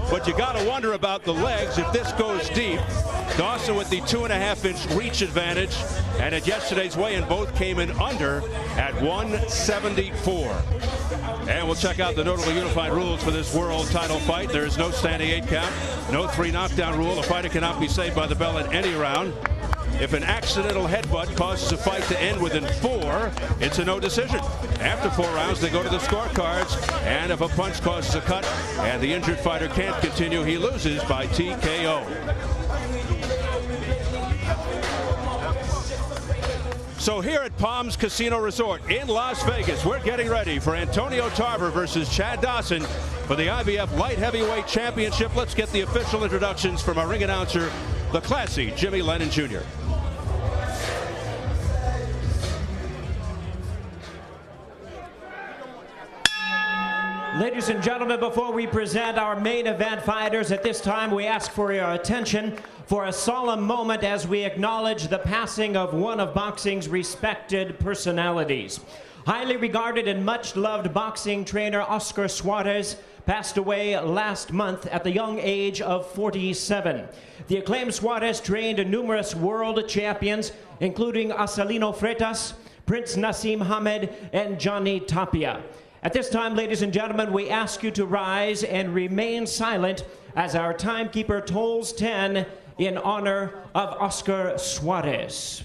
but you got to wonder about the legs if this goes deep. Dawson with the 2.5-inch reach advantage, and at yesterday's weigh-in, both came in under at 174. And we'll check out the notable unified rules for this world title fight. There is no standing 8 count, no 3 knockdown rule. A fighter cannot be saved by the bell in any round. If an accidental headbutt causes a fight to end within 4, it's a no decision. After 4 rounds, they go to the scorecards, and if a punch causes a cut and the injured fighter can't continue, he loses by TKO. So here at Palms Casino Resort in Las Vegas, we're getting ready for Antonio Tarver versus Chad Dawson for the IBF Light Heavyweight Championship. Let's get the official introductions from our ring announcer, the classy Jimmy Lennon Jr. Ladies and gentlemen, before we present our main event fighters, at this time we ask for your attention for a solemn moment as we acknowledge the passing of one of boxing's respected personalities. Highly regarded and much loved boxing trainer Oscar Suarez passed away last month at the young age of 47. The acclaimed Suarez trained numerous world champions, including Acelino Freitas, Prince Nassim Hamed, and Johnny Tapia. At this time, ladies and gentlemen, we ask you to rise and remain silent as our timekeeper tolls 10 in honor of Oscar Suarez.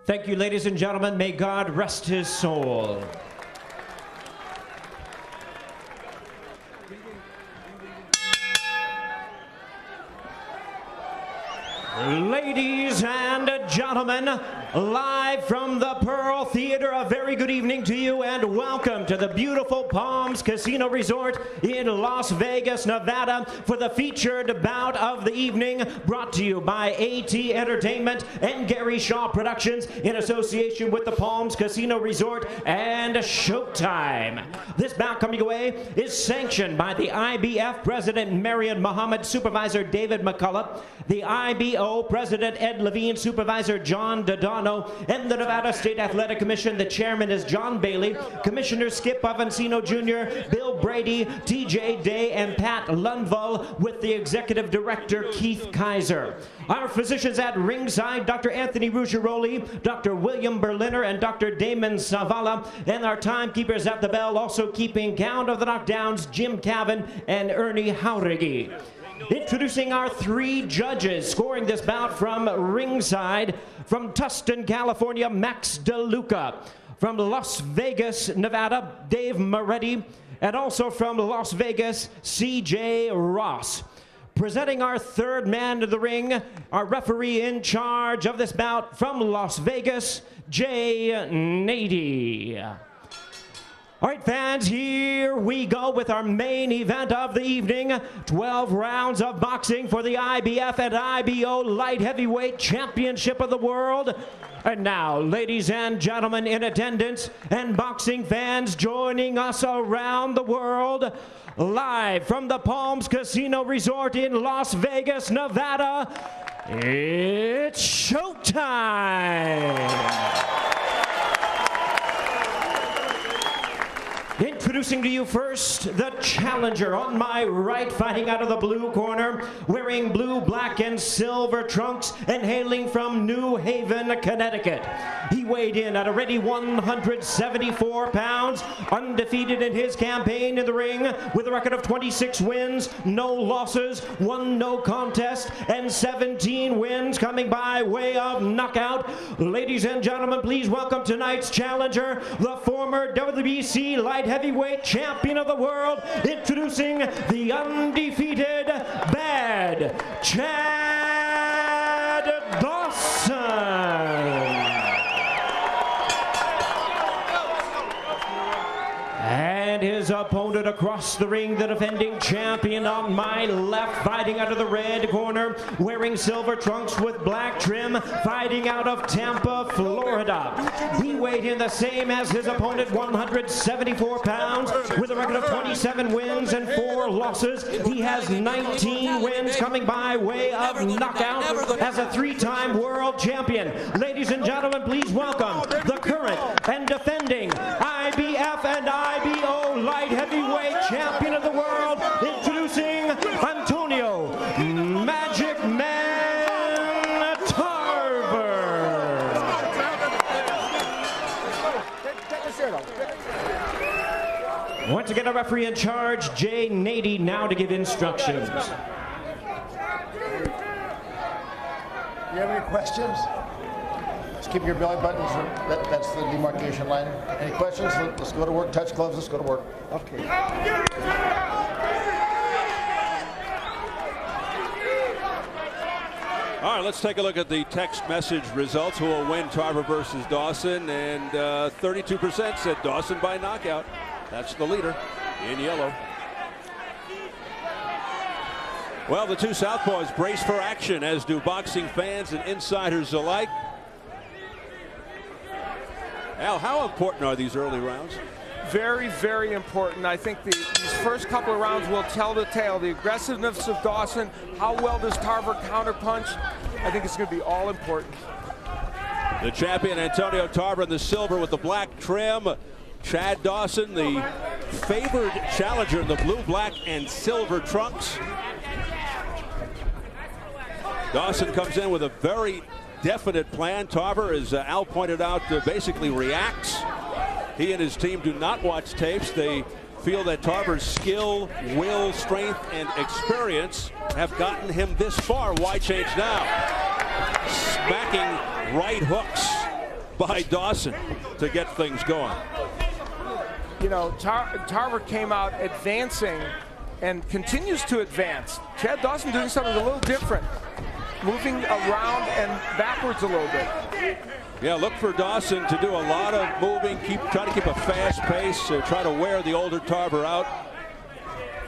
Thank you, ladies and gentlemen. May God rest his soul. Ladies and gentlemen, live from the Pearl Theater, a very good evening to you and welcome to the beautiful Palms Casino Resort in Las Vegas, Nevada for the featured bout of the evening, brought to you by AT Entertainment and Gary Shaw Productions in association with the Palms Casino Resort and Showtime. This bout coming away is sanctioned by the I.IBF President Marion Muhammad, Supervisor David McCullough, the IBO President Ed Levine, Supervisor John Dodano, and the Nevada State Athletic Commission. The chairman is John Bailey, Commissioner Skip Avancino Jr., Bill Brady, TJ Day, and Pat Lundvall, with the Executive Director Keith Kaiser. Our physicians at ringside, Dr. Anthony Ruggiero, Dr. William Berliner, and Dr. Damon Savala, and our timekeepers at the bell, also keeping count of the knockdowns, Jim Cavan and Ernie Jauregui. Introducing our 3 judges scoring this bout from ringside, from Tustin, California, Max DeLuca. From Las Vegas, Nevada, Dave Moretti. And also from Las Vegas, C.J. Ross. Presenting our 3rd man to the ring, our referee in charge of this bout from Las Vegas, Jay Nady. All right, fans, here we go with our main event of the evening. 12 rounds of boxing for the IBF and IBO Light Heavyweight Championship of the World. And now, ladies and gentlemen in attendance and boxing fans joining us around the world, live from the Palms Casino Resort in Las Vegas, Nevada, it's showtime! Introducing to you first, the challenger on my right, fighting out of the blue corner, wearing blue, black, and silver trunks, and hailing from New Haven, Connecticut. He weighed in at a ready 174 pounds, undefeated in his campaign in the ring, with a record of 26 wins, no losses, 1 no contest, and 17 wins coming by way of knockout. Ladies and gentlemen, please welcome tonight's challenger, the former WBC Light Heavyweight Champion of the World, introducing the undefeated Bad Chad Dawson. And his opponent across the ring, the defending champion on my left, fighting out of the red corner, wearing silver trunks with black trim, fighting out of Tampa, Florida. He weighed in the same as his opponent, 174 pounds, with a record of 27 wins and 4 losses. He has 19 wins coming by way of knockout as a 3-time world champion. Ladies and gentlemen, please welcome the current and defending IBF and IBO light heavyweight champion of the world, introducing Antonio Magic Man Tarver. Once again, a referee in charge, Jay Nady, now to give instructions. You have any questions? Just keep your belly buttons. That's the demarcation line. Any questions? Let's go to work. Touch gloves. Let's go to work. Okay. All right, let's take a look at the text message results. Who will win, Tarver versus Dawson? And 32% said Dawson by knockout. That's the leader in yellow. Well, the two southpaws brace for action, as do boxing fans and insiders alike. Al, how important are these early rounds? Very, very important. I think these first couple of rounds will tell the tale. The aggressiveness of Dawson, how well does Tarver counterpunch? I think it's going to be all important. The champion, Antonio Tarver, in the silver with the black trim. Chad Dawson, the favored challenger in the blue, black, and silver trunks. Dawson comes in with a very definite plan. Tarver, as Al pointed out, basically reacts. He and his team do not watch tapes. They feel that Tarver's skill, will, strength, and experience have gotten him this far. Why change now? Smacking right hooks by Dawson to get things going. You know, Tarver came out advancing and continues to advance. Chad Dawson doing something a little different, moving around and backwards a little bit. Yeah, look for Dawson to do a lot of moving, try to keep a fast pace, try to wear the older Tarver out.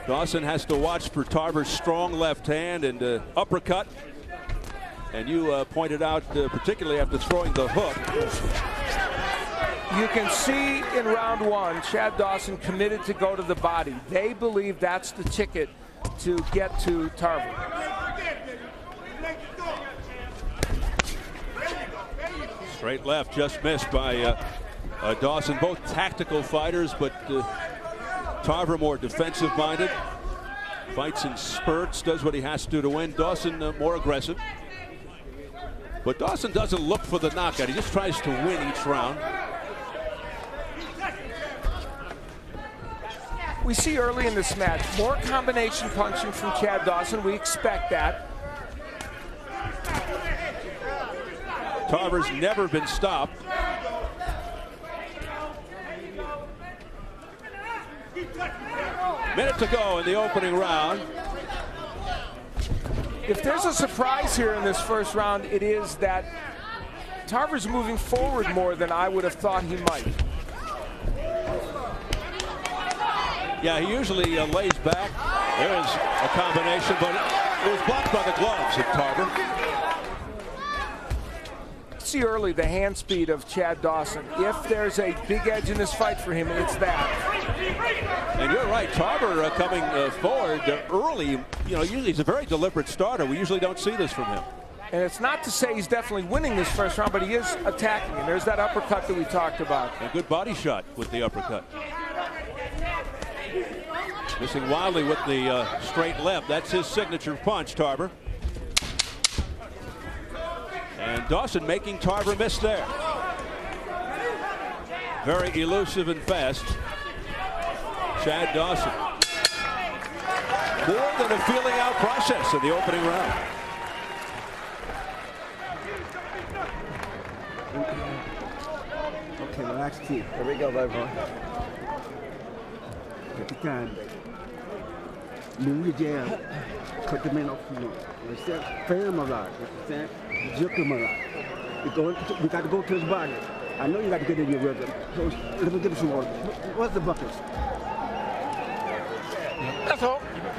Dawson has to watch for Tarver's strong left hand and uppercut. And you pointed out, particularly after throwing the hook. You can see in round one, Chad Dawson committed to go to the body. They believe that's the ticket to get to Tarver. Straight left, just missed by Dawson. Both tactical fighters, but Tarver more defensive-minded. Fights in spurts, does what he has to do to win. Dawson more aggressive. But Dawson doesn't look for the knockout. He just tries to win each round. We see early in this match more combination punching from Chad Dawson. We expect that. Tarver's never been stopped. Minute to go in the opening round. If there's a surprise here in this first round, it is that Tarver's moving forward more than I would have thought he might. Yeah, he usually lays back. There's a combination, but it was blocked by the gloves of Tarver. See early the hand speed of Chad Dawson. If there's a big edge in this fight for him, it's that. And you're right, Tarver coming forward early. You know, usually he's a very deliberate starter. We usually don't see this from him. And it's not to say he's definitely winning this first round, but he is attacking. And there's that uppercut that we talked about. A good body shot with the uppercut. Missing wildly with the straight left. That's his signature punch, Tarver. And Dawson making Tarver miss there. Very elusive and fast. Chad Dawson. More than a feeling out process in the opening round. Okay, relax, team. Here we go, everyone. Take your time. Move your jab. Cut the man off the nose. Understand? Firm a lot. Understand? Jerk him a lot. We got to go to his body. I know you got to get in your rhythm. So let me give you some water. What's the buckets?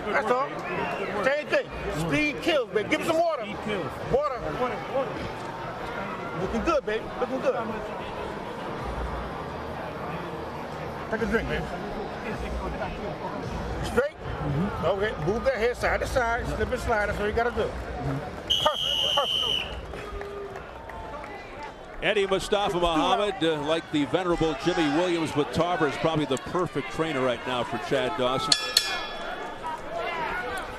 That's all. Same thing. Speed kills, baby. Give me some water. Water. Looking good, baby. Looking good. Take a drink, man. Straight. Okay. Move that head side to side. Slip and slide. That's what you got to do. Perfect. Eddie Mustafa Muhammad, like the venerable Jimmy Williams with Tarver, is probably the perfect trainer right now for Chad Dawson.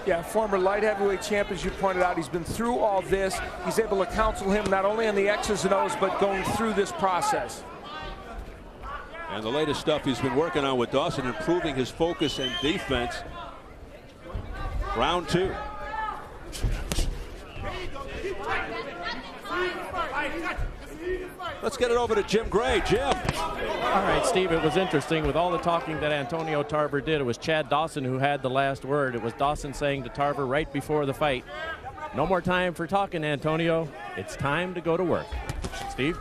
Yeah, former light heavyweight champ, as you pointed out. He's been through all this. He's able to counsel him not only on the X's and O's, but going through this process. And the latest stuff he's been working on with Dawson, improving his focus and defense. Round 2. Let's get it over to Jim Gray. Jim. All right, Steve, it was interesting. With all the talking that Antonio Tarver did, it was Chad Dawson who had the last word. It was Dawson saying to Tarver right before the fight, "No more time for talking, Antonio. It's time to go to work." Steve?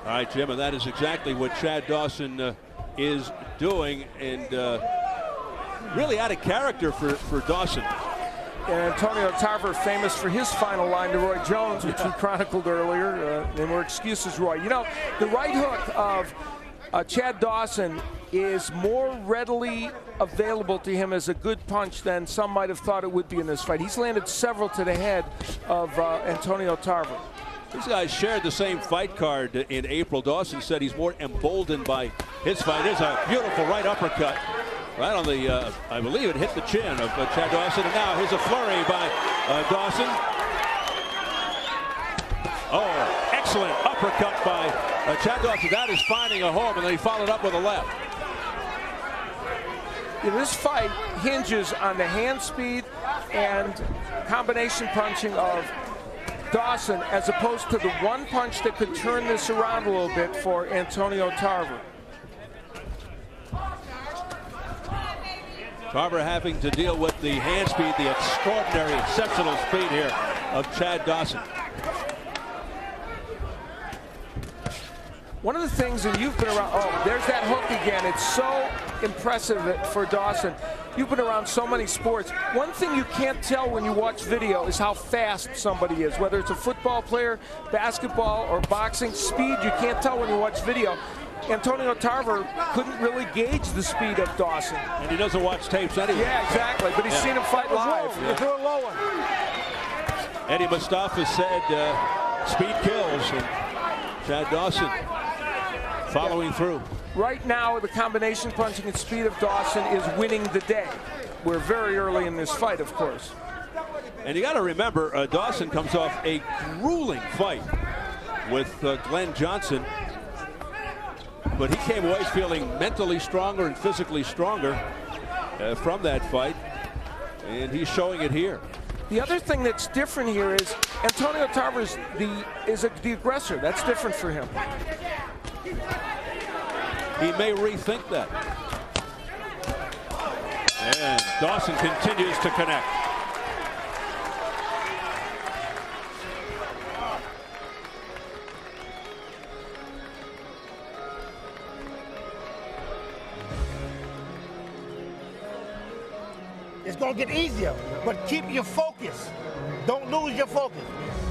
All right, Jim, and that is exactly what Chad Dawson is doing, and really out of character for Dawson. And Antonio Tarver, famous for his final line to Roy Jones, which we chronicled earlier. There were excuses, Roy. You know, the right hook of Chad Dawson is more readily available to him as a good punch than some might have thought it would be in this fight. He's landed several to the head of Antonio Tarver. These guys shared the same fight card in April. Dawson said he's more emboldened by his fight. There's a beautiful right uppercut. Right on the, I believe it hit the chin of Chad Dawson. And now here's a flurry by Dawson. Oh, excellent uppercut by Chad Dawson. That is finding a home, and then he followed up with a left. Yeah, this fight hinges on the hand speed and combination punching of Dawson, as opposed to the one punch that could turn this around a little bit for Antonio Tarver. Tarver having to deal with the hand speed, the extraordinary, exceptional speed here of Chad Dawson. One of the things, and you've been around, oh, there's that hook again. It's so impressive for Dawson. You've been around so many sports. One thing you can't tell when you watch video is how fast somebody is, whether it's a football player, basketball, or boxing. Speed, you can't tell when you watch video. Antonio Tarver couldn't really gauge the speed of Dawson. And he doesn't watch tapes anyway. Yeah, exactly, but he's seen him fight live. Eddie Mustafa said speed kills, and Chad Dawson following through. Right now, the combination punching and speed of Dawson is winning the day. We're very early in this fight, of course. And you got to remember, Dawson comes off a grueling fight with Glenn Johnson. But he came away feeling mentally stronger and physically stronger from that fight, and he's showing it here. The other thing that's different here is Antonio Tarver is the aggressor. That's different for him. He may rethink that. And Dawson continues to connect. It's going to get easier, but keep your focus. Don't lose your focus.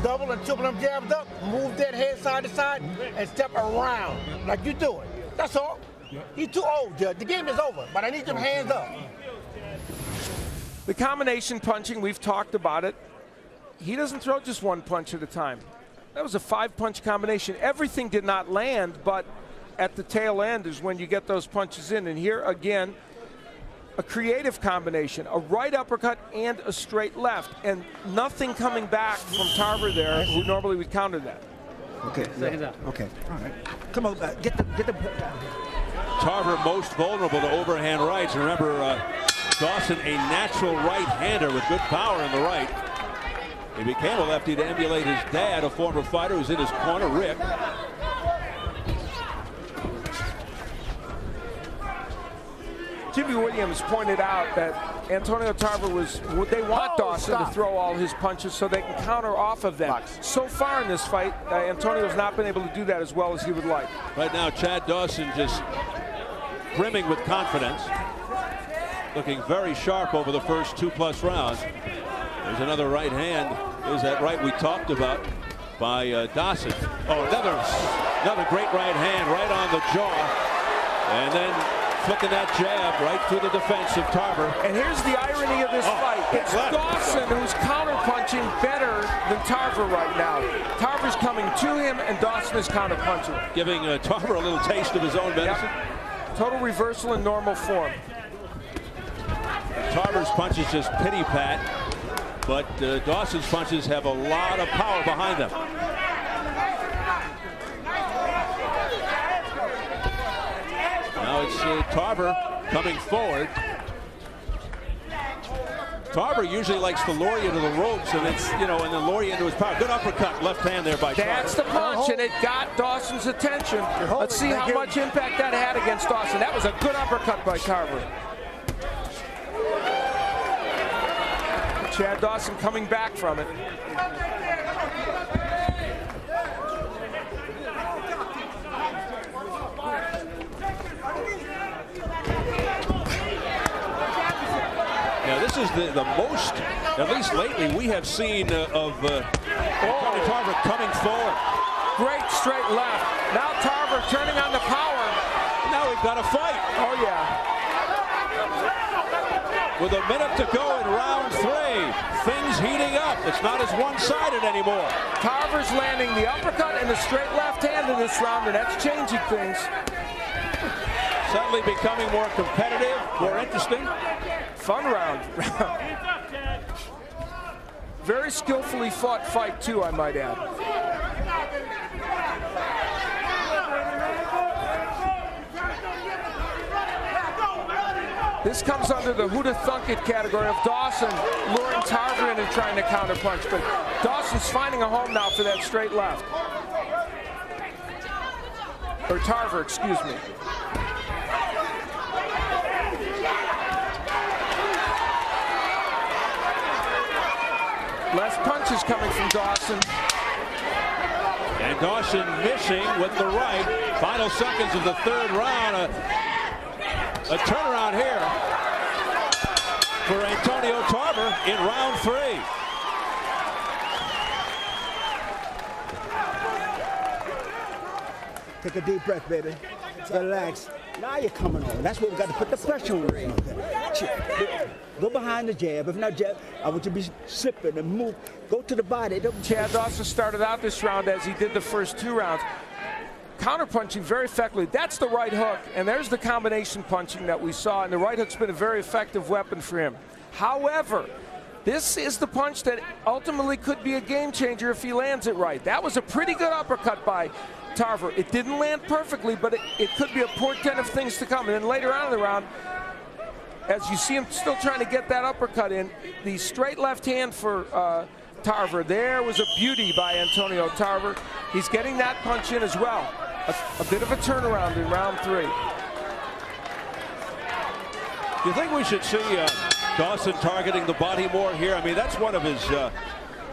Double and triple them jabs up, move that head side to side, and step around like you do it. That's all. He's too old, Judge. The game is over, but I need them hands up. The combination punching, we've talked about it. He doesn't throw just one punch at a time. That was a 5-punch combination. Everything did not land, but at the tail end is when you get those punches in. And here, again, a creative combination, a right uppercut and a straight left, and nothing coming back from Tarver there, who normally would counter that. Okay. Yeah. Okay. All right. Come on, get the. Tarver most vulnerable to overhand rights. Remember, Dawson, a natural right-hander with good power in the right. He became a lefty to emulate his dad, a former fighter who's in his corner, Rick. Jimmy Williams pointed out that Antonio Tarver they want Dawson to throw all his punches so they can counter off of them. So far in this fight, Antonio's not been able to do that as well as he would like. Right now, Chad Dawson just brimming with confidence. looking very sharp over the first 2+ rounds. There's another right hand. There's that right we talked about by Dawson. Oh, another great right hand right on the jaw. And then flicking that jab right through the defense of Tarver. And here's the irony of this fight. It's Dawson who's counterpunching better than Tarver right now. Tarver's coming to him, and Dawson is counterpunching. Giving Tarver a little taste of his own medicine. Yep. Total reversal in normal form. Tarver's punches just pity-pat, but Dawson's punches have a lot of power behind them. Now it's Tarver coming forward. Tarver usually likes to lure you to the ropes, and it's, and then lure you into his power. Good uppercut, left hand there by Tarver. That's the punch, and it got Dawson's attention. Let's see how much impact that had against Dawson. That was a good uppercut by Tarver. Chad Dawson coming back from it. This is the most, at least lately, we have seen of Tarver coming forward. Great straight left. Now Tarver turning on the power. Now we've got a fight. Oh, yeah. With a minute to go in round 3, things heating up. It's not as one-sided anymore. Tarver's landing the uppercut and the straight left hand in this round, and that's changing things. Suddenly becoming more competitive, more interesting. Fun round. Very skillfully fought fight, too, I might add. This comes under the who'da thunk it category of Dawson luring Tarver in and trying to counterpunch, but Dawson's finding a home now for that straight left. Or Tarver, excuse me. Left punches coming from Dawson. And Dawson missing with the right. Final seconds of the 3rd round. A turnaround here for Antonio Tarver in round 3. Take a deep breath, baby. Relax. Now you're coming on. That's what we got to put the pressure on. Go behind the jab. If not jab, I want you to be slipping and move. Go to the body. Chad Dawson started out this round as he did the first 2 rounds. Counterpunching very effectively. That's the right hook, and there's the combination punching that we saw, and the right hook's been a very effective weapon for him. However, this is the punch that ultimately could be a game changer if he lands it right. That was a pretty good uppercut by Tarver. It didn't land perfectly, but it could be a portent of things to come. And then later on in the round, as you see him still trying to get that uppercut in, the straight left hand for Tarver. There was a beauty by Antonio Tarver. He's getting that punch in as well. A bit of a turnaround in round 3. Do you think we should see Dawson targeting the body more here? I mean, that's one of his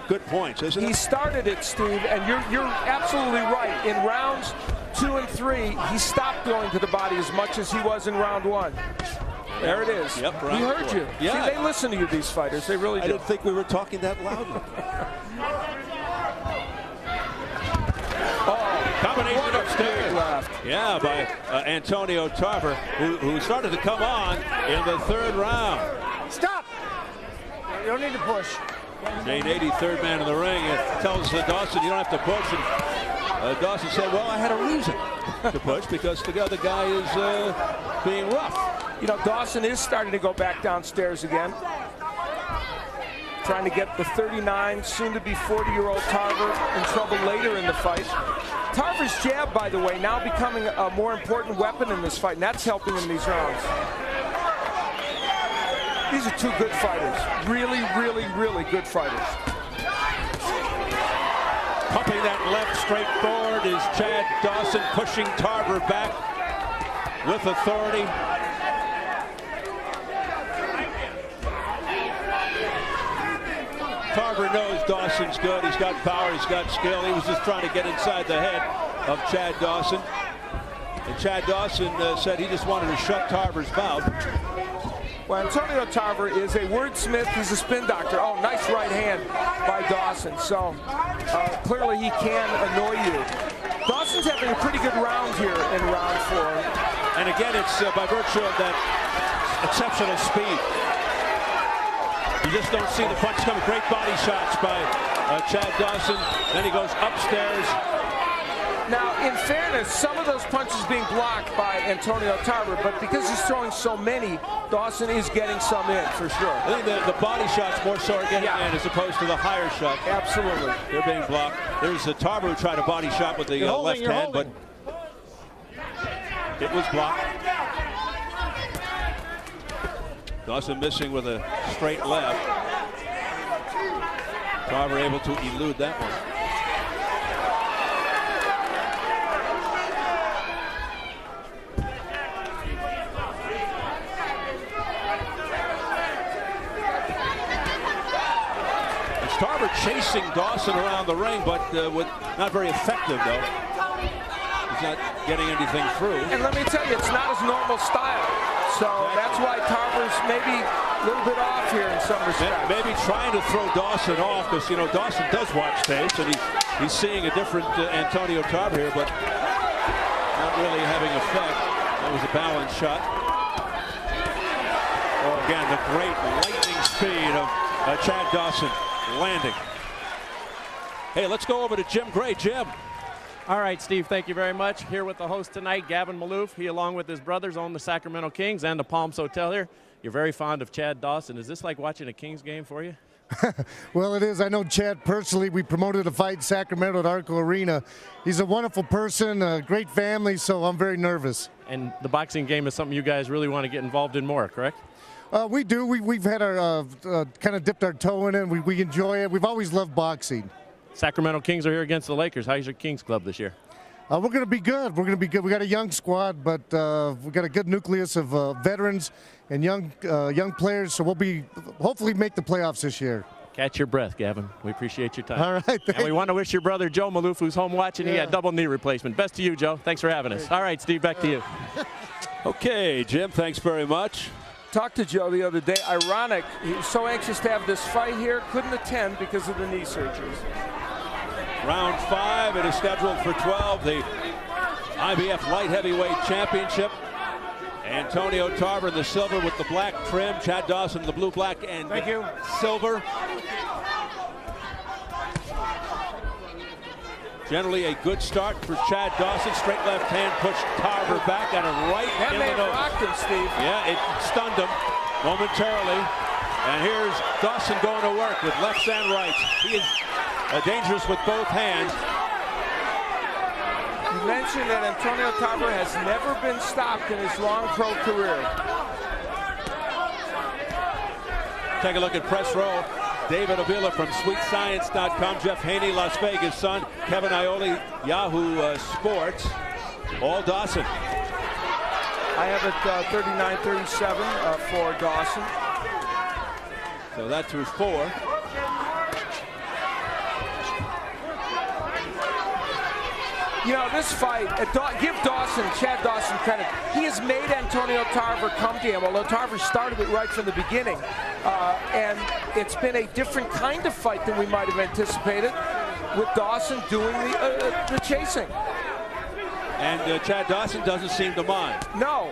good points, isn't it? He started it, Steve, and you're absolutely right. In rounds 2 and 3, he stopped going to the body as much as he was in round 1. There it is. Yep, we heard 4. you. Yeah. See, they listen to you, these fighters. They really do. I didn't think we were talking that loudly. Combination upstairs. Left. Yeah, by Antonio Tarver, who started to come on in the 3rd round. Stop! You don't need to push. Jane 83rd man in the ring. It tells Dawson you don't have to push. And Dawson said, well, I had a reason to push because the other guy is being rough. You know, Dawson is starting to go back downstairs again. Trying to get the 39, soon-to-be 40-year-old Tarver in trouble later in the fight. Tarver's jab, by the way, now becoming a more important weapon in this fight, and that's helping in these rounds. These are 2 good fighters. Really, really, really good fighters. Pumping that left straight forward is Chad Dawson, pushing Tarver back with authority. Tarver knows Dawson's good. He's got power. He's got skill. He was just trying to get inside the head of Chad Dawson. And Chad Dawson said he just wanted to shut Tarver's mouth. Well, Antonio Tarver is a wordsmith. He's a spin doctor. Oh, nice right hand by Dawson. So clearly he can annoy you. Dawson's having a pretty good round here in round 4. And again, it's by virtue of that exceptional speed. You just don't see the punch coming. Great body shots by Chad Dawson. Then he goes upstairs. Now, in fairness, some of those punches being blocked by Antonio Tarver, but because he's throwing so many, Dawson is getting some in, for sure. I think the body shots more so are getting in as opposed to the higher shot. Absolutely. They're being blocked. There's the Tarver who tried a body shot with the left hand, but it was blocked. Dawson missing with a straight left. Tarver able to elude that one. Tarver chasing Dawson around the ring, but with not very effective, though. He's not getting anything through. And let me tell you, it's not his normal style. So that's why Tarver's maybe a little bit off here in some respects. Maybe trying to throw Dawson off, because, you know, Dawson does watch tapes, and he's seeing a different Antonio Tarver here, but not really having effect. That was a balance shot. Oh, again, the great lightning speed of Chad Dawson. Landing. Hey, let's go over to Jim Gray. Jim. All right, Steve, thank you very much. Here with the host tonight, Gavin Maloof. He, along with his brothers, own the Sacramento Kings and the Palms Hotel here. You're very fond of Chad Dawson. Is this like watching a Kings game for you? Well, it is. I know Chad personally. We promoted a fight in Sacramento at Arco Arena. He's a wonderful person, a great family, so I'm very nervous. And the boxing game is something you guys really want to get involved in more, correct? We do. We've had our kind of dipped our toe in it. We enjoy it. We've always loved boxing. Sacramento Kings are here against the Lakers. How's your Kings club this year? We're going to be good. We're going to be good. We got a young squad, but we got a good nucleus of veterans and young players. So we'll be hopefully make the playoffs this year. Catch your breath, Gavin. We appreciate your time. All right. And we want to wish your brother Joe Maloof, who's home watching. He had double knee replacement. Best to you, Joe. Thanks for having us. All right, Steve, back to you. Okay, Jim. Thanks very much. Talked to Joe the other day. Ironic, he was so anxious to have this fight here, couldn't attend because of the knee surgeries. Round 5, it is scheduled for 12. The I.IBF Light Heavyweight Championship. Antonio Tarver in the silver with the black trim. Chad Dawson in the blue, black, and silver. Generally a good start for Chad Dawson. Straight left hand pushed Tarver back and a right that in may the have nose. rocked him, Steve. Yeah, it stunned him momentarily. And here's Dawson going to work with lefts and rights. He is dangerous with both hands. You mentioned that Antonio Tarver has never been stopped in his long pro career. Take a look at press row. David Avila from SweetScience.com, Jeff Haney, Las Vegas Sun, Kevin Ioli, Yahoo Sports. All Dawson. I have it 39-37 for Dawson. So that through 4. You know, this fight, give Chad Dawson credit. He has made Antonio Tarver come to him, although Tarver started it right from the beginning. And it's been a different kind of fight than we might have anticipated, with Dawson doing the chasing. And Chad Dawson doesn't seem to mind. No,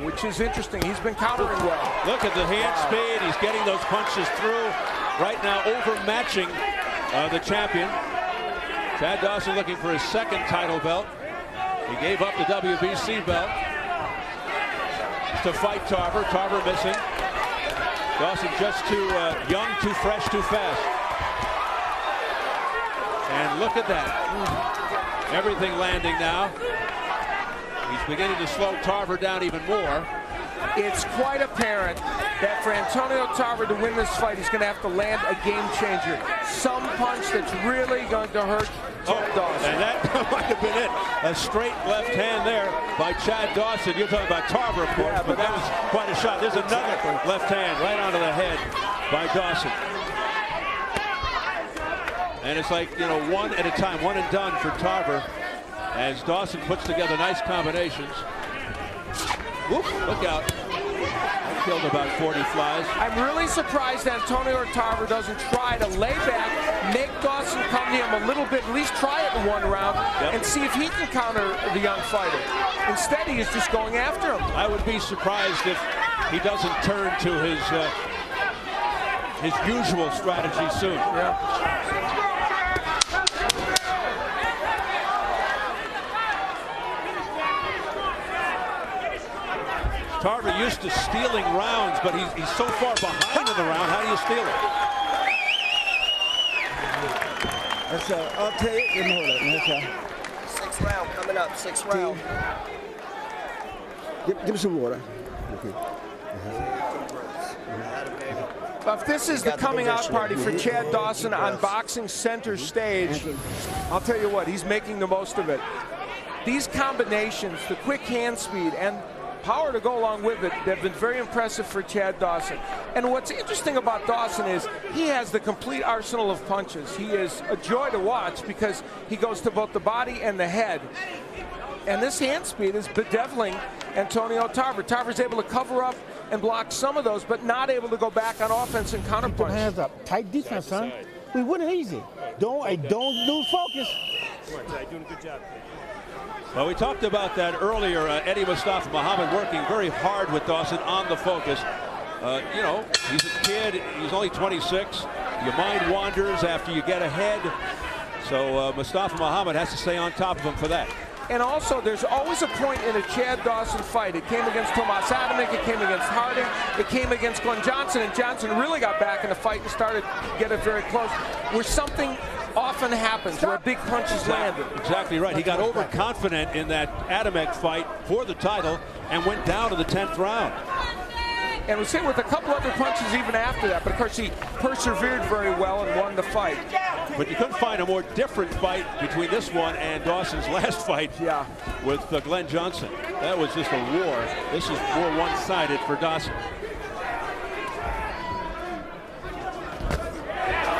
which is interesting. He's been countering well. Look at the hand speed. He's getting those punches through. Right now, overmatching the champion. Chad Dawson looking for his second title belt. He gave up the WBC belt to fight Tarver. Tarver missing. Dawson just too young, too fresh, too fast. And look at that. Everything landing now. He's beginning to slow Tarver down even more. It's quite apparent that for Antonio Tarver to win this fight, he's going to have to land a game changer. Some punch that's really going to hurt Chad Dawson. And that might have been it. A straight left hand there by Chad Dawson. You're talking about Tarver, of course, but that was quite a shot. There's another left hand right onto the head by Dawson. And it's like, you know, one at a time, one and done for Tarver as Dawson puts together nice combinations. Whoop, look out. Killed about 40 flies. I'm really surprised Antonio Tarver doesn't try to lay back, make Dawson come to him a little bit, at least try it in one round, and see if he can counter the young fighter. Instead, he is just going after him. I would be surprised if he doesn't turn to his usual strategy soon. Yeah. Tarver used to stealing rounds, but he's so far behind in the round. How do you steal it? That's I'll tell you. Hold up. 6th round coming up. 6th round. Give me some water. Okay. If this is the coming out party for Chad Dawson on boxing center stage, I'll tell you what, he's making the most of it. These combinations, the quick hand speed and power to go along with it, they've been very impressive for Chad Dawson. And what's interesting about Dawson is he has the complete arsenal of punches. He is a joy to watch because he goes to both the body and the head. And this hand speed is bedeviling Antonio Tarver. Tarver's able to cover up and block some of those, but not able to go back on offense and counterpunch. Keep them hands up. Tight defense, son. We win it easy. Don't lose focus. Come on, Ty, doing a good job. Well, we talked about that earlier. Eddie Mustafa Muhammad working very hard with Dawson on the focus. You know, he's a kid. He's only 26. Your mind wanders after you get ahead. So Mustafa Muhammad has to stay on top of him for that. And also, there's always a point in a Chad Dawson fight. It came against Tomas Adamek, it came against Harding, it came against Glenn Johnson, and Johnson really got back in the fight and started to get it very close, where something often happens, where a big punch is landed. Exactly right. He got overconfident in that Adamek fight for the title and went down to the 10th round. And was hit with a couple other punches even after that, but of course he persevered very well and won the fight. But you couldn't find a more different fight between this one and Dawson's last fight with Glenn Johnson. That was just a war. This is more one-sided for Dawson.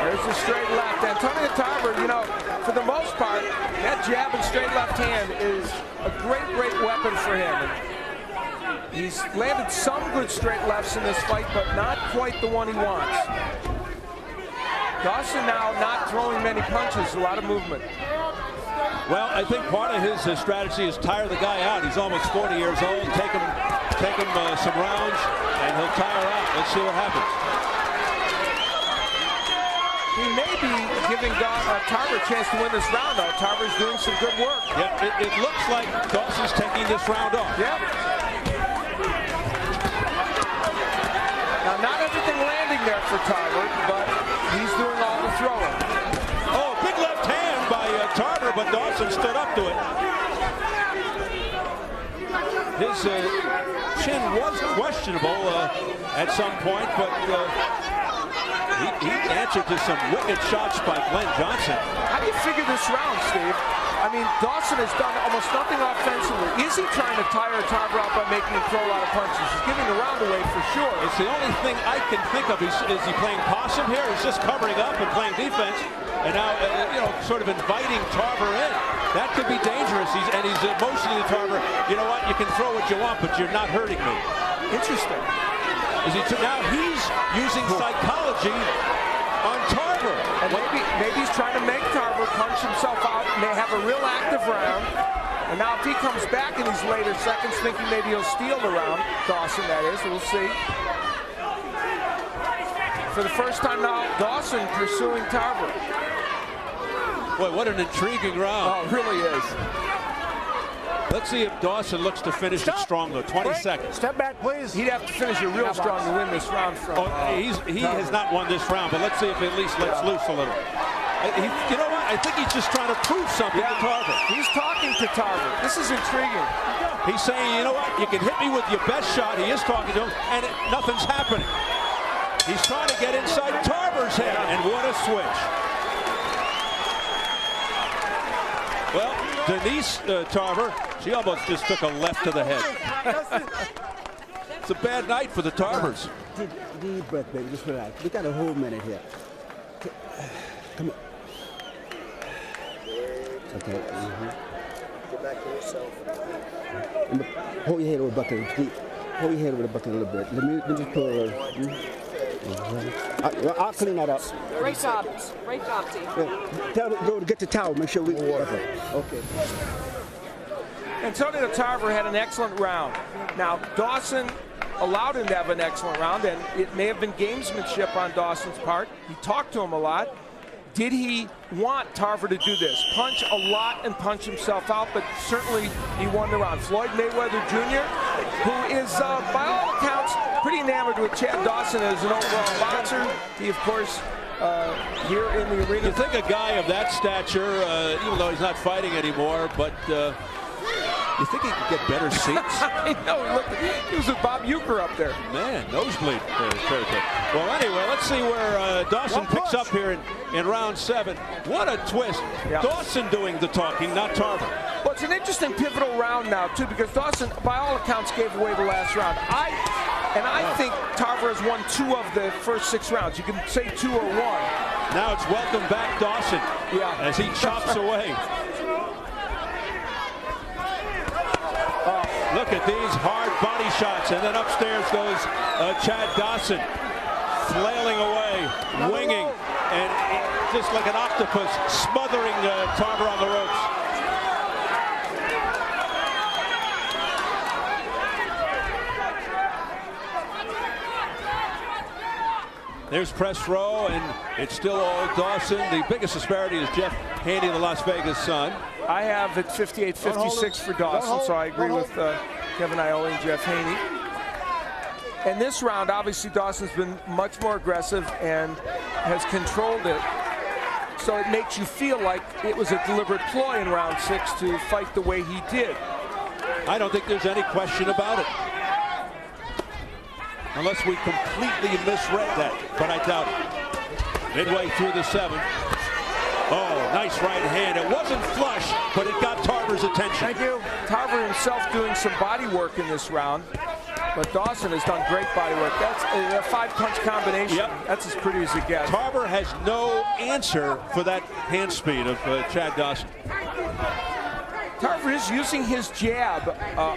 There's the straight left. Antonio Tarver, you know, for the most part, that jab and straight left hand is a great, great weapon for him. And he's landed some good straight lefts in this fight, but not quite the one he wants. Dawson now not throwing many punches, a lot of movement. Well, I think part of his strategy is tire the guy out. He's almost 40 years old. Take him some rounds, and he'll tire out. Let's see what happens. He may be giving Tarver a chance to win this round, though. Tarver's doing some good work. Yeah, it looks like Dawson's taking this round off. Yep. Now, not everything landing there for Tarver, but he's doing all the throwing. Oh, big left hand by Tarver, but Dawson stood up to it. His chin was questionable at some point, but he answered to some wicked shots by Glenn Johnson. How do you figure this round, Steve? I mean, Dawson has done almost nothing offensively. Is he trying to tire Tarver out by making him throw a lot of punches? He's giving the round away for sure. It's the only thing I can think of. Is he playing possum here? He's just covering up and playing defense, and now you know, sort of inviting Tarver in. That could be dangerous. He's motioning to Tarver. You know what? You can throw what you want, but you're not hurting me. Interesting. Now he's using psychology on Tarver. And maybe he's trying to make Tarver punch himself out, may have a real active round. And now if he comes back in these later seconds thinking maybe he'll steal the round, Dawson that is, we'll see. For the first time now, Dawson pursuing Tarver. Boy, what an intriguing round. Oh, it really is. Let's see if Dawson looks to finish it strong, though. 20 seconds. Step back, please. He'd have to finish it real strong to win this round from. He has not won this round, but let's see if he at least lets loose a little. You know what? I think he's just trying to prove something to Tarver. He's talking to Tarver. This is intriguing. He's saying, you know what? You can hit me with your best shot. He is talking to him, and nothing's happening. He's trying to get inside Tarver's head, and what a switch. Well, Denise Tarver, she almost just took a left to the head. It's a bad night for the Tarvers. Deep breath, baby. Just relax. We got a whole minute here. Come on. Okay. Get back to yourself. Hold your head over bucket. Deep. Pull your head over the bucket a little bit. Let me just pull it. I'll clean that up. Great job. Great job, team. Tell them go to get the towel. Make sure we okay. Antonio Tarver had an excellent round. Now, Dawson allowed him to have an excellent round, and it may have been gamesmanship on Dawson's part. He talked to him a lot. Did he want Tarver to do this? Punch a lot and punch himself out, but certainly he won the round. Floyd Mayweather Jr., who is, by all accounts, pretty enamored with Chad Dawson as an overall boxer. He, of course, here in the arena. You think a guy of that stature, even though he's not fighting anymore, but you think he could get better seats? I know. Look, he was with Bob Uecker up there. Man, nosebleed territory. Well, anyway, let's see where Dawson picks up here in round 7. What a twist. Yeah. Dawson doing the talking, not Tarver. Well, it's an interesting pivotal round now, too, because Dawson, by all accounts, gave away the last round. I think Tarver has won 2 of the first 6 rounds. You can say 2 or 1. Now it's welcome back Dawson as he chops away. Look at these hard body shots, and then upstairs goes Chad Dawson, flailing away, winging, and just like an octopus, smothering Tarver on the ropes. There's press row, and it's still all Dawson. The biggest disparity is Jeff Haney, the Las Vegas Sun. I have it 58-56 for Dawson, so I agree with Kevin Iole and Jeff Haney. And this round, obviously, Dawson's been much more aggressive and has controlled it. So it makes you feel like it was a deliberate ploy in round 6 to fight the way he did. I don't think there's any question about it. Unless we completely misread that, but I doubt it. Midway through the 7th. Oh, nice right hand. It wasn't flush, but it got Tarver's attention. Thank you. Tarver himself doing some body work in this round, but Dawson has done great body work. That's a 5-punch combination. Yep. That's as pretty as it gets. Tarver has no answer for that hand speed of Chad Dawson. Tarver is using his jab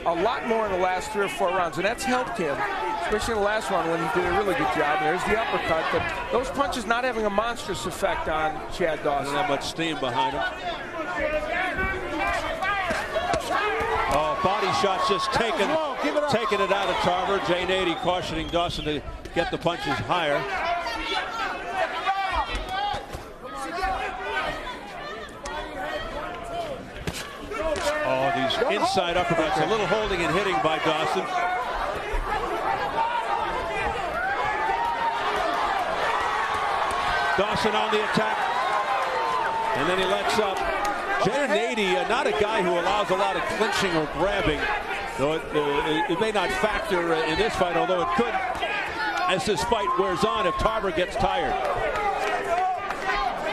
a lot more in the last 3 or 4 rounds, and that's helped him, especially in the last one when he did a really good job. There's the uppercut, but those punches not having a monstrous effect on Chad Dawson. Not much steam behind him. Oh, body shots just taking it out of Tarver. Jay Nady cautioning Dawson to get the punches higher. Oh, these inside uppercuts, a little holding and hitting by Dawson. Dawson on the attack, and then he lets up. Jay Nady, not a guy who allows a lot of clinching or grabbing, though it may not factor in this fight, although it could as this fight wears on if Tarver gets tired.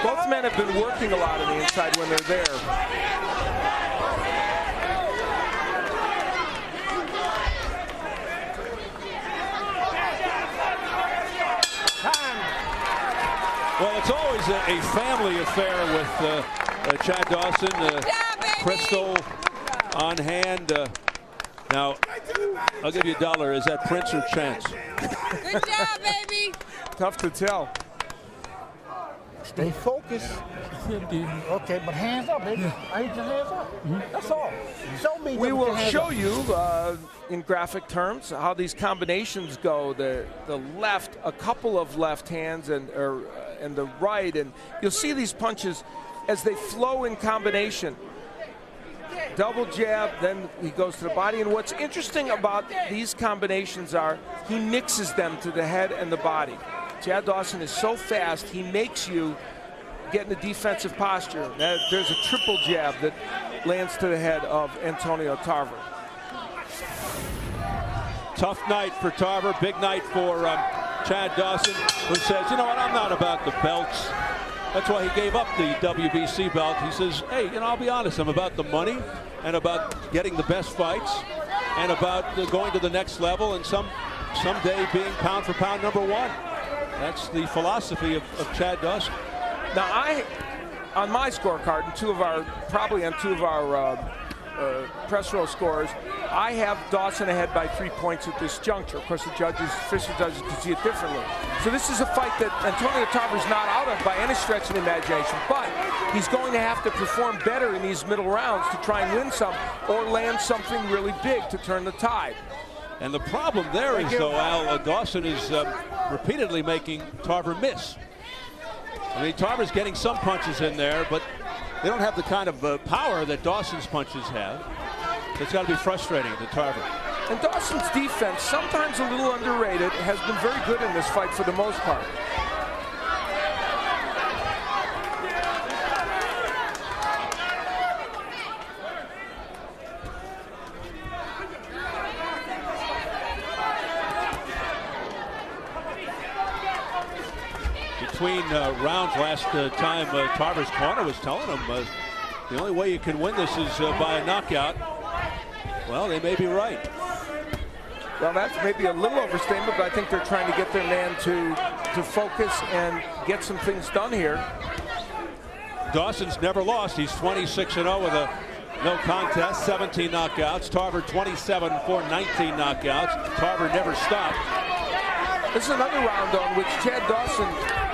Both men have been working a lot on the inside when they're there. Well, it's always a family affair with Chad Dawson, Crystal on hand. Now, I'll give you $1. Is that Prince or Chance? Good job, baby. Tough to tell. Stay focused. Okay, but hands up, baby. I need your hands up. That's all. Show me. We will show you in graphic terms how these combinations go. The left, a couple of left hands, and the right, and you'll see these punches as they flow in combination. Double jab, then he goes to the body. And what's interesting about these combinations are he mixes them to the head and the body. Chad Dawson is so fast, he makes you get in a defensive posture. There's a triple jab that lands to the head of Antonio Tarver. Tough night for Tarver, big night for Chad Dawson, who says, you know what, I'm not about the belts. That's why he gave up the WBC belt. He says, hey, you know, I'll be honest, I'm about the money and about getting the best fights and about going to the next level and someday being pound for pound #1. That's the philosophy of Chad Dawson. Now, on my scorecard, and probably on two of our press row scores, I have Dawson ahead by 3 points at this juncture. Of course, the official judges can see it differently. So this is a fight that Antonio Tarver's not out of by any stretch of the imagination, but he's going to have to perform better in these middle rounds to try and win some or land something really big to turn the tide. And the problem there is, though, Al, Dawson is repeatedly making Tarver miss. I mean, Tarver's getting some punches in there, but they don't have the kind of power that Dawson's punches have. It's got to be frustrating to Tarver. And Dawson's defense, sometimes a little underrated, has been very good in this fight for the most part. Between rounds last time, Tarver's corner was telling him the only way you can win this is by a knockout. Well, they may be right. Well, that's maybe a little overstatement, but I think they're trying to get their man to focus and get some things done here. Dawson's never lost. He's 26-0 with a no contest, 17 knockouts. Tarver 27-4, 19 knockouts. Tarver never stopped. This is another round on which Chad Dawson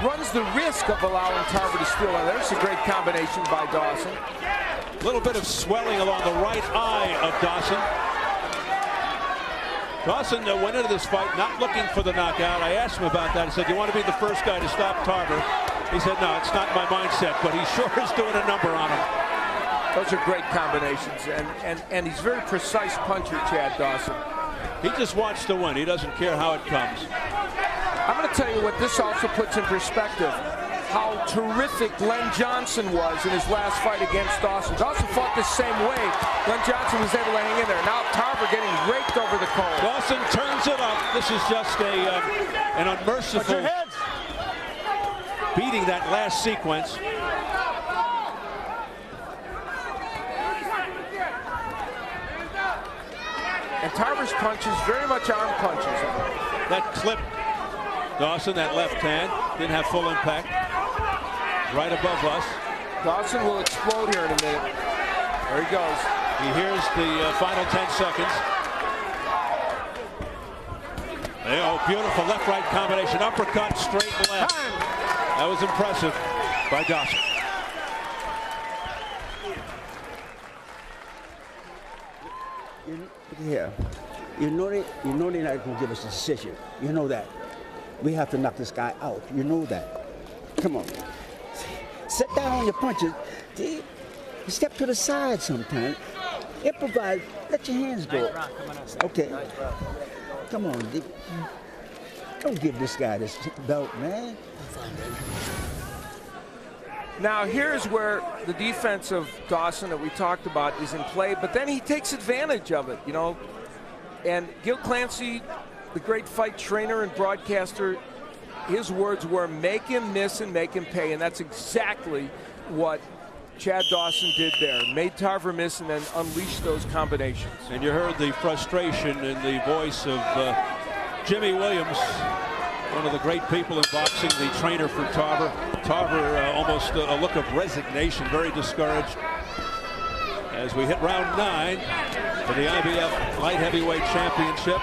runs the risk of allowing Tarver to steal. There's a great combination by Dawson. A little bit of swelling along the right eye of Dawson. Dawson went into this fight not looking for the knockout. I asked him about that. I said, "Do you want to be the first guy to stop Tarver?" He said, "No, it's not my mindset," but he sure is doing a number on him. Those are great combinations, and he's a very precise puncher, Chad Dawson. He just wants to win. He doesn't care how it comes. I'm going to tell you what this also puts in perspective. How terrific Len Johnson was in his last fight against Dawson. Dawson fought the same way. Len Johnson was able to hang in there. Now Tarver getting raked over the coals. Dawson turns it up. This is just an unmerciful beating that last sequence. And Tarver's punches, very much arm punches. That clipped Dawson, that left hand, didn't have full impact. Right above us. Dawson will explode here in a minute. There he goes. He hears the final 10 seconds. Oh, beautiful left-right combination. Uppercut, straight left. That was impressive by Dawson. Here, you know they're not going to give us a decision. You know that. We have to knock this guy out. You know that. Come on. Sit down on your punches. Step to the side sometimes. Improvise. Let your hands go. Okay. Come on. Don't give this guy this belt, man. Now here's where the defense of Dawson that we talked about is in play, but then he takes advantage of it, you know. And Gil Clancy, the great fight trainer and broadcaster, his words were, make him miss and make him pay, and that's exactly what Chad Dawson did there. Made Tarver miss and then unleashed those combinations. And you heard the frustration in the voice of Jimmy Williams, one of the great people in boxing, the trainer for Tarver. Tarver almost a look of resignation, very discouraged. As we hit round 9 for the I.IBF Light Heavyweight Championship.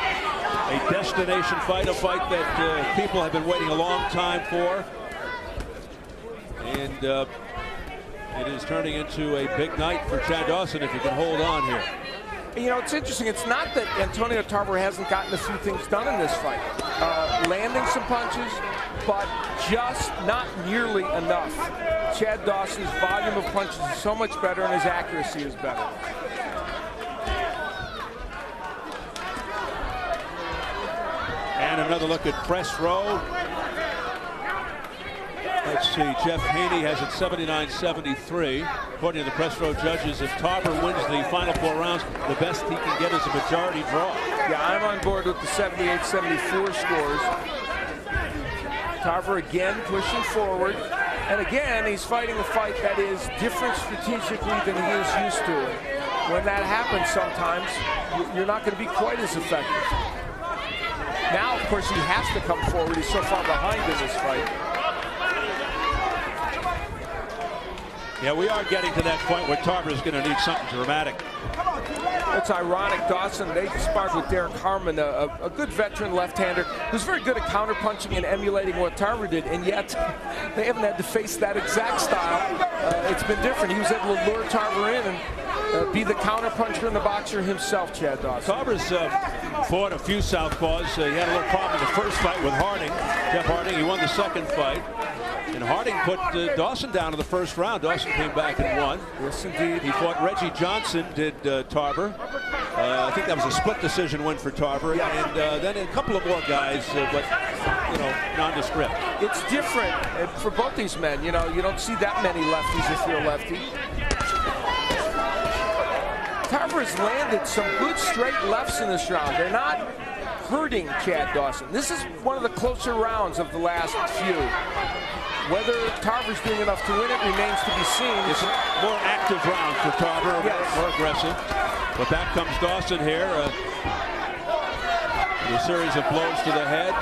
A destination fight, a fight that people have been waiting a long time for. And it is turning into a big night for Chad Dawson if he can hold on here. You know, it's interesting. It's not that Antonio Tarver hasn't gotten a few things done in this fight. Landing some punches, but just not nearly enough. Chad Dawson's volume of punches is so much better and his accuracy is better. And another look at press row. Let's see, Jeff Haney has it 79-73. According to the press row judges, if Tarver wins the final 4 rounds, the best he can get is a majority draw. Yeah, I'm on board with the 78-74 scores. Tarver again pushing forward. And again, he's fighting a fight that is different strategically than he is used to. When that happens sometimes, you're not going to be quite as effective. Now, of course, he has to come forward. He's so far behind in this fight. Yeah, we are getting to that point where Tarver is going to need something dramatic. It's ironic. Dawson, they sparred with Derek Harmon, a good veteran left-hander who's very good at counterpunching and emulating what Tarver did, and yet they haven't had to face that exact style. It's been different. He was able to lure Tarver in and be the counterpuncher and the boxer himself, Chad Dawson. Tarver's fought a few southpaws. He had a little problem in the first fight with Harding, Jeff Harding. He won the second fight. And Harding put Dawson down in the first round. Dawson came back and won. Yes, indeed. He fought Reggie Johnson, did Tarver. I think that was a split decision win for Tarver. Yeah. And then a couple of more guys, but, you know, nondescript. It's different for both these men. You know, you don't see that many lefties if you're a lefty. Tarver has landed some good straight lefts in this round. They're not hurting Chad Dawson. This is one of the closer rounds of the last few. Whether Tarver's doing enough to win it remains to be seen. It's a more active round for Tarver, yes. More aggressive. But back comes Dawson here. A series of blows to the head.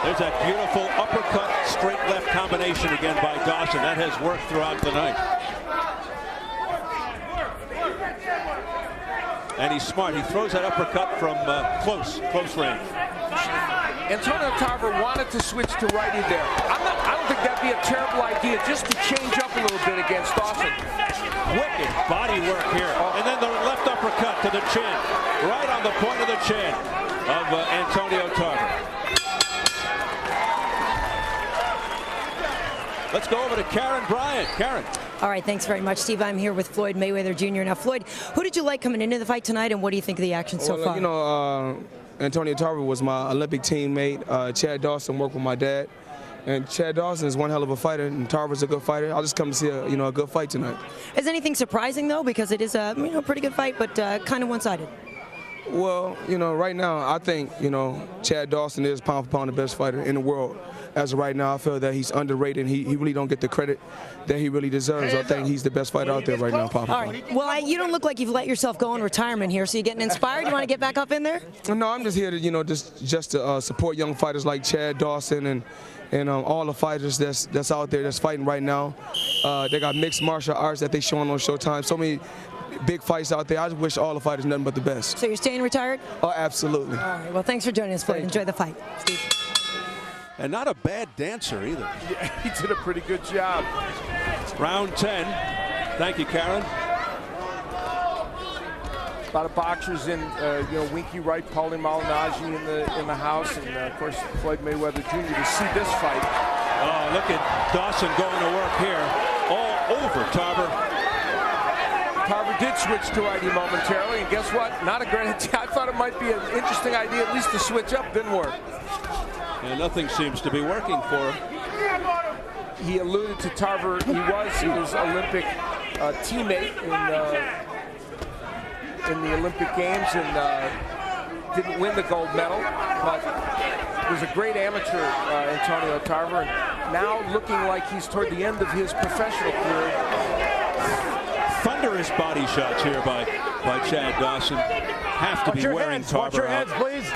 There's that beautiful uppercut, straight left combination again by Dawson. That has worked throughout the night. And he's smart. He throws that uppercut from close range. Antonio Tarver wanted to switch to righty there. I don't think that'd be a terrible idea, just to change up a little bit against Dawson. Wicked body work here. And then the left uppercut to the chin. Right on the point of the chin of Antonio Tarver. Let's go over to Karen Bryant. Karen. All right, thanks very much, Steve. I'm here with Floyd Mayweather Jr. Now, Floyd, who did you like coming into the fight tonight, and what do you think of the action so far? You know, Antonio Tarver was my Olympic teammate. Chad Dawson worked with my dad. And Chad Dawson is one hell of a fighter, and Tarver's a good fighter. I'll just come to see a good fight tonight. Is anything surprising, though? Because it is a pretty good fight, but kind of one-sided. Well, right now, I think, Chad Dawson is pound for pound the best fighter in the world. As of right now, I feel that he's underrated. He really don't get the credit that he really deserves. I think he's the best fighter out there right now, pound for pound. All right. Well, you don't look like you've let yourself go in retirement here, so you getting inspired? You want to get back up in there? No, I'm just here to, just to support young fighters like Chad Dawson and all the fighters that's out there that's fighting right now. They got mixed martial arts that they showing on Showtime. So many big fights out there. I just wish all the fighters nothing but the best. So you're staying retired? Oh, absolutely. All right. Well, thanks for joining us, Floyd. Enjoy the fight, Steve. And not a bad dancer either. Yeah, he did a pretty good job. Round 10. Thank you, Karen. A lot of boxers in, Winky Wright, Paulie Malignaggi in the house, and of course Floyd Mayweather Jr. to see this fight. Oh, look at Dawson going to work here, all over Tarver. Tarver did switch to righty momentarily, and guess what? Not a great idea. I thought it might be an interesting idea, at least to switch up. Didn't work. And nothing seems to be working for him. He alluded to Tarver. He was his Olympic teammate in the Olympic Games and didn't win the gold medal, but was a great amateur, Antonio Tarver, and now looking like he's toward the end of his professional career. Thunderous body shots here by Chad Dawson. Have to be wearing Tarver out. Watch your heads, please.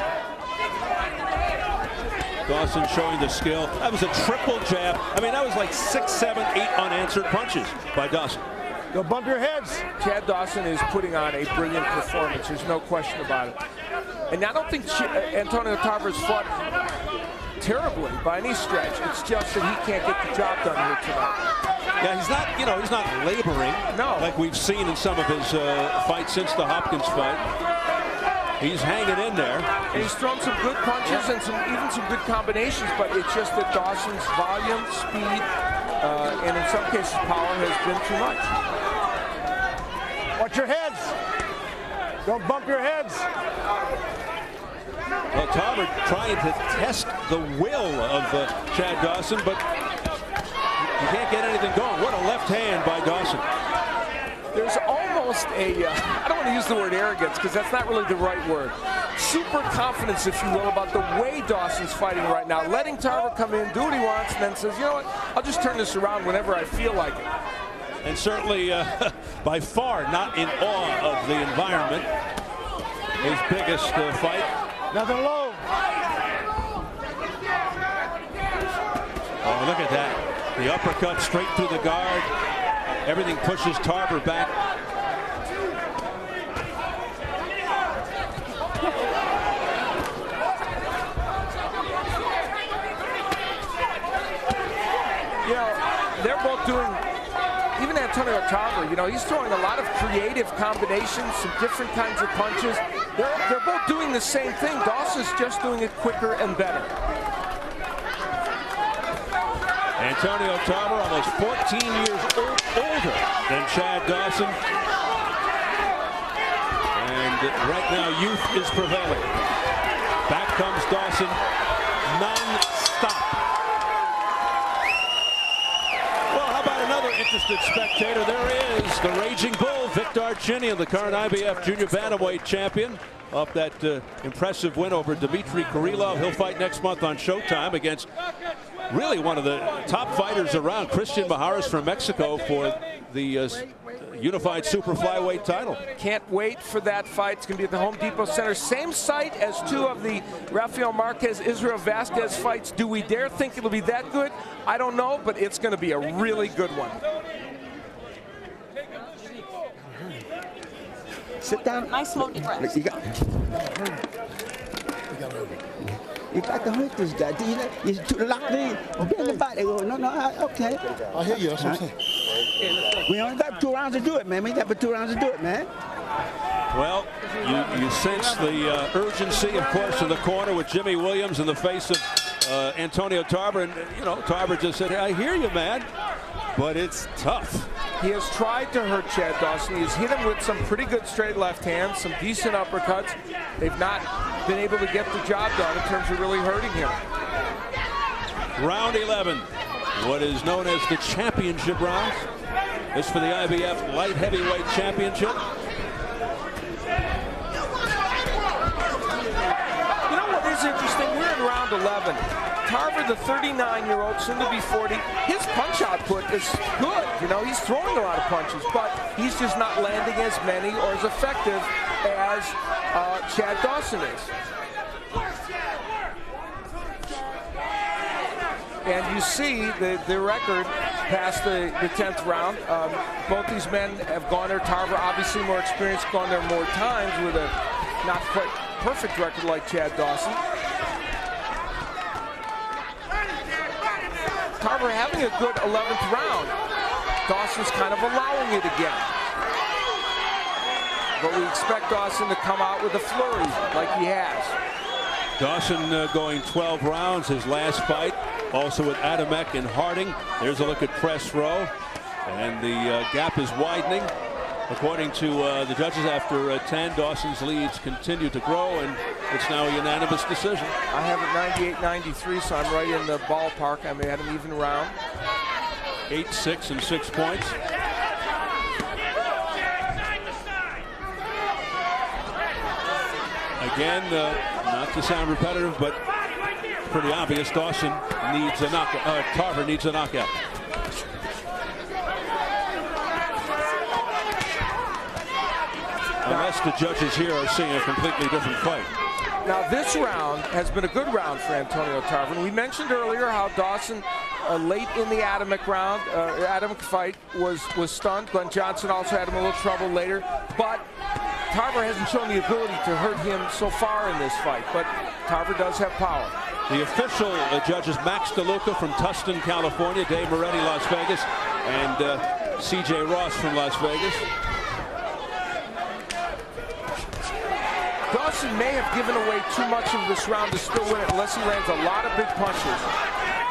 Dawson showing the skill. That was a triple jab. I mean, that was like 6, 7, 8 unanswered punches by Dawson. Go bump your heads. Chad Dawson is putting on a brilliant performance. There's no question about it. And I don't think Antonio Tarver's fought terribly by any stretch. It's just that he can't get the job done here tonight. Yeah, he's not laboring. No. Like we've seen in some of his fights since the Hopkins fight. He's hanging in there. And he's thrown some good punches and even some good combinations, but it's just that Dawson's volume, speed, and in some cases power has been too much. Watch your heads. Don't bump your heads. Well, Tarver trying to test the will of Chad Dawson, but he can't get anything going. What a left hand by Dawson. There's almost a, I don't want to use the word arrogance because that's not really the right word. Super confidence, if you will, about the way Dawson's fighting right now. Letting Tarver come in, do what he wants, and then says, you know what, I'll just turn this around whenever I feel like it. And certainly, by far, not in awe of the environment. His biggest fight. Nothing low. Oh, look at that. The uppercut straight through the guard. Everything pushes Tarver back. You know, they're both doing, even Antonio Tarver, you know, he's throwing a lot of creative combinations, some different kinds of punches. They're both doing the same thing. Dawson's just doing it quicker and better. Antonio Tarver, almost 14 years older than Chad Dawson. And right now, youth is prevailing. Back comes Dawson, non-stop. Well, how about another interested spectator? There is the Raging Bull, Vic Darchinyan, the current IBF junior bantamweight champion, off that impressive win over Dmitry Krylov. He'll fight next month on Showtime against really one of the top fighters around, Christian Maharis from Mexico, for the unified super flyweight title. Can't wait for that fight. It's going to be at the Home Depot Center. Same site as two of the Rafael Marquez, Israel Vasquez fights. Do we dare think it'll be that good? I don't know, but it's going to be a really good one. Sit down. Nice smoky breath. You got to hurt this guy. You know, you're too locked in. Get in the body. Go, no, okay. I hear you. That's what I'm saying. We only got 2 rounds to do it, man. We got 2 rounds to do it, man. Well, you sense the urgency, of course, in the corner with Jimmy Williams in the face of Antonio Tarver. And, you know, Tarver just said, hey, I hear you, man. But it's tough. He has tried to hurt Chad Dawson. He's hit him with some pretty good straight left hands, some decent uppercuts. They've not been able to get the job done in terms of really hurting him. Round 11, what is known as the championship round. This for the IBF light heavyweight championship. You know what is interesting? We're in round 11. Tarver, the 39-year-old, soon to be 40, his punch output is good. You know, he's throwing a lot of punches, but he's just not landing as many or as effective as Chad Dawson is. And you see the record past the 10th round. Both these men have gone there. Tarver, obviously more experienced, gone there more times with a not quite perfect record like Chad Dawson. Tarver having a good 11th round. Dawson's kind of allowing it again. But we expect Dawson to come out with a flurry like he has. Dawson going 12 rounds, his last fight. Also with Adamek and Harding. There's a look at press row. And the gap is widening. According to the judges, after 10, Dawson's leads continue to grow, and it's now a unanimous decision. I have it 98-93, so I'm right in the ballpark. I may have an even round. 8-6 and 6 points. Again, not to sound repetitive, but pretty obvious. Dawson needs a knockout. Tarver needs a knockout. Unless the judges here are seeing a completely different fight. Now this round has been a good round for Antonio Tarver. We mentioned earlier how Dawson, late in the Adamek round, Adamek fight, was stunned. Glenn Johnson also had him a little trouble later. But Tarver hasn't shown the ability to hurt him so far in this fight. But Tarver does have power. The official judges, Max DeLuca from Tustin, California, Dave Moretti, Las Vegas, and C.J. Ross from Las Vegas. Dawson may have given away too much of this round to still win it unless he lands a lot of big punches.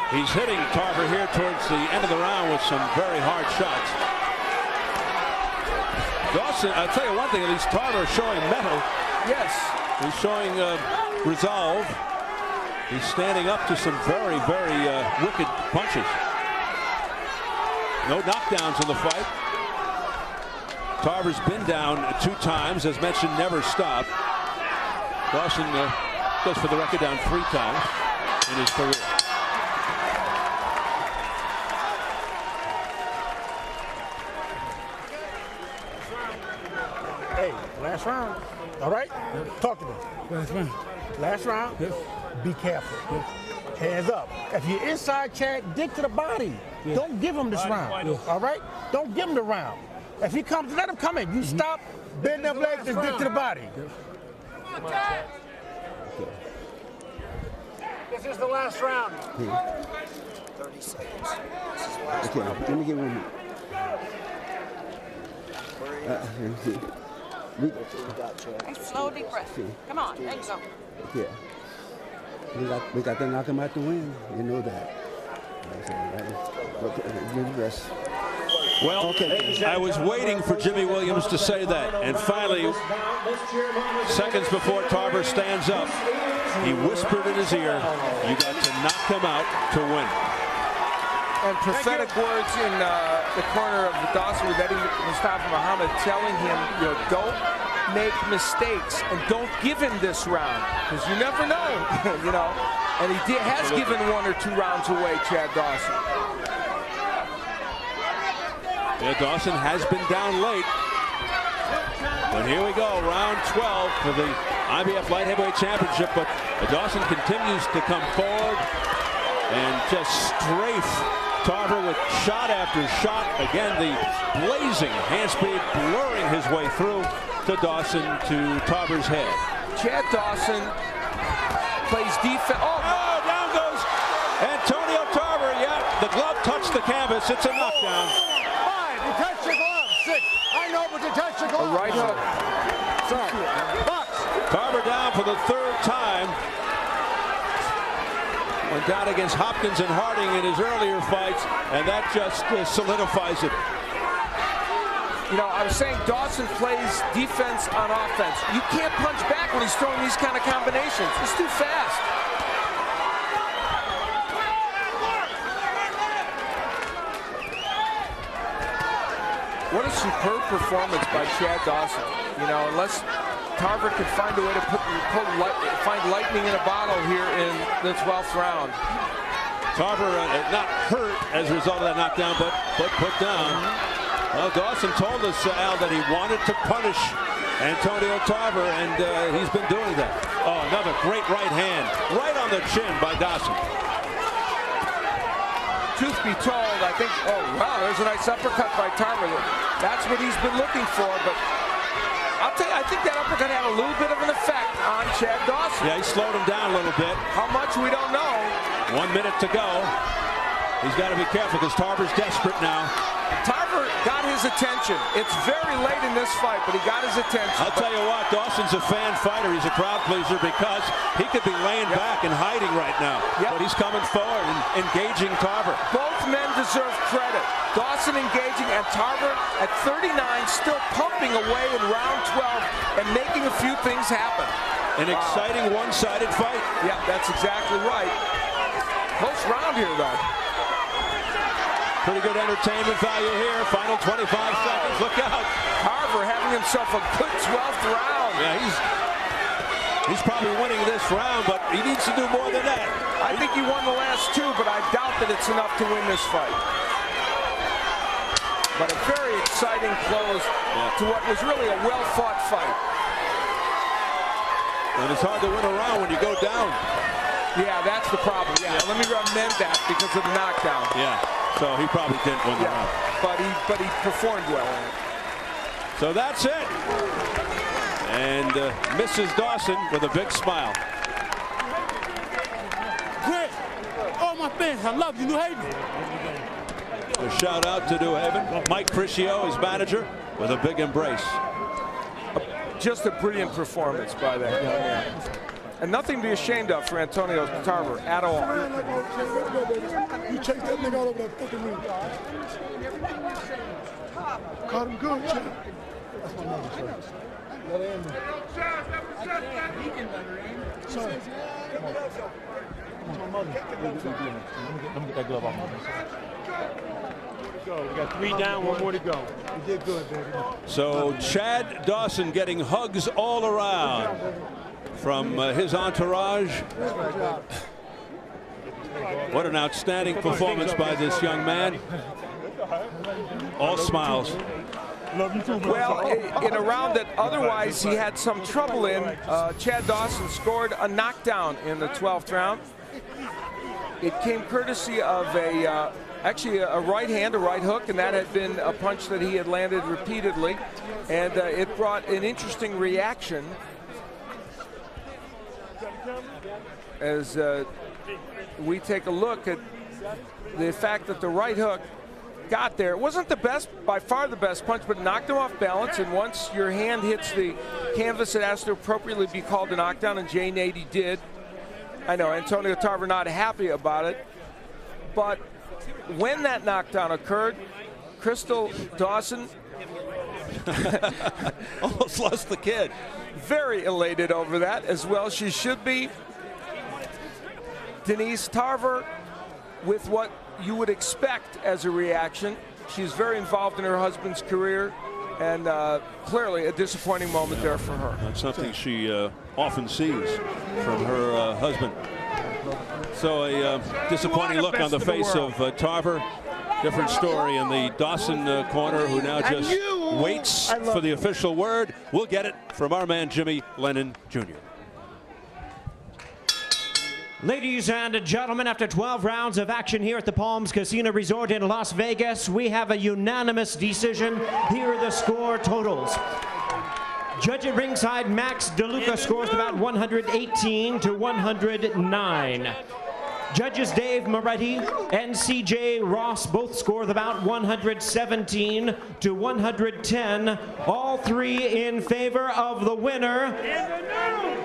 He's hitting Tarver here towards the end of the round with some very hard shots. Dawson, I'll tell you one thing, at least Tarver showing mettle. Yes. He's showing resolve. He's standing up to some very, very wicked punches. No knockdowns in the fight. Tarver's been down 2 times, as mentioned, never stopped. Dawson goes for the record down 3 times in his career. Hey, last round. All right? Talk to me. Last round. Last round. Be careful. Hands up. If you're inside Chad, dig to the body. Don't give him this round. All right? Don't give him the round. If he comes, let him come in. You stop, bend them legs, and dig to the body. This is the last round. 30 seconds. Okay, let me get one. Slow, deep breath. Come on, there you go. Yeah. We got to knock him out to win. You know that. Okay, rest. Well, I was waiting for Jimmy Williams to say that, and finally, seconds before Tarver stands up, he whispered in his ear, "You got to knock him out to win." And prophetic words in the corner of Dawson with Eddie Mustafa Muhammad telling him, you know, don't make mistakes and don't give him this round, because you never know, you know. And he has given 1 or 2 rounds away, Chad Dawson. Yeah, Dawson has been down late. But here we go, round 12 for the IBF Light Heavyweight Championship. But Dawson continues to come forward and just strafe Tarver with shot after shot. Again, the blazing hand speed blurring his way through to Dawson to Tarver's head. Chad Dawson plays defense. Oh, down goes Antonio Tarver. Yeah, the glove touched the canvas. It's a knockdown. You touched your glove. 6. I know, but you touched your glove. A right hook. Sorry. Box. Tarver down for the 3rd time. Went down against Hopkins and Harding in his earlier fights, and that just solidifies it. You know, I was saying Dawson plays defense on offense. You can't punch back when he's throwing these kind of combinations. It's too fast. What a superb performance by Chad Dawson. You know, unless Tarver could find a way to find lightning in a bottle here in the 12th round. Tarver not hurt as a result of that knockdown, but put down. Well, Dawson told us, Al, that he wanted to punish Antonio Tarver, and he's been doing that. Oh, another great right hand, right on the chin by Dawson. Truth be told, I think, oh, wow, there's a nice uppercut by Tarver. That's what he's been looking for, but I'll tell you, I think that uppercut had a little bit of an effect on Chad Dawson. Yeah, he slowed him down a little bit. How much, we don't know. 1 minute to go. He's got to be careful because Tarver's desperate now. Tarver got his attention. It's very late in this fight, but he got his attention. I'll tell you what, Dawson's a fan fighter. He's a crowd pleaser because he could be laying back and hiding right now. But he's coming forward and engaging Tarver. Both men deserve credit. Dawson engaging and Tarver at 39 still pumping away in round 12 and making a few things happen. An exciting one-sided fight. Yeah, that's exactly right. Close round here, though. Pretty good entertainment value here. Final 25 seconds. Look out. Tarver having himself a good 12th round. Yeah, he's probably winning this round, but he needs to do more than that. I think he won the last 2, but I doubt that it's enough to win this fight. But a very exciting close to what was really a well-fought fight. And it's hard to win a round when you go down. Yeah, that's the problem. Yeah, let me amend that because of the knockdown. Yeah. So he probably didn't win the round. But he performed well in it. So that's it. And Mrs. Dawson with a big smile. Great. All my fans, I love you, New Haven. A shout out to New Haven. Mike Criscio, his manager, with a big embrace. Just a brilliant performance by that young man. And nothing to be ashamed of for Antonio Tarver at all. You chased that nigga all over that fucking ring. Caught him good, Chad. That's my mother, sir. Let her in there. Sorry. Come on. That's my mother. Let me get that glove off my We got 3 down, 1 more to go. You did good, baby. So Chad Dawson getting hugs all around from his entourage. What an outstanding performance by this young man. All smiles. Well, in a round that otherwise he had some trouble in, Chad Dawson scored a knockdown in the 12th round. It came courtesy of actually a right hand, a right hook, and that had been a punch that he had landed repeatedly. And it brought an interesting reaction as we take a look at the fact that the right hook got there. It wasn't the best, by far the best punch, but it knocked him off balance, and once your hand hits the canvas, it has to appropriately be called a knockdown, and Jay Nady did. I know Antonio Tarver not happy about it, but when that knockdown occurred, Crystal Dawson almost lost the kid. Very elated over that, as well she should be. Denise Tarver, with what you would expect as a reaction. She's very involved in her husband's career, and clearly a disappointing moment there for her. That's something she often sees from her husband. So a disappointing look on the face of Tarver. Different story in the Dawson corner, who now just waits for the official word. We'll get it from our man Jimmy Lennon Jr. Ladies and gentlemen, after 12 rounds of action here at the Palms Casino Resort in Las Vegas, we have a unanimous decision. Here are the score totals. Judge at ringside, Max DeLuca scores about 118 to 109. Judges Dave Moretti and CJ Ross both scored about 117 to 110. All three in favor of the winner.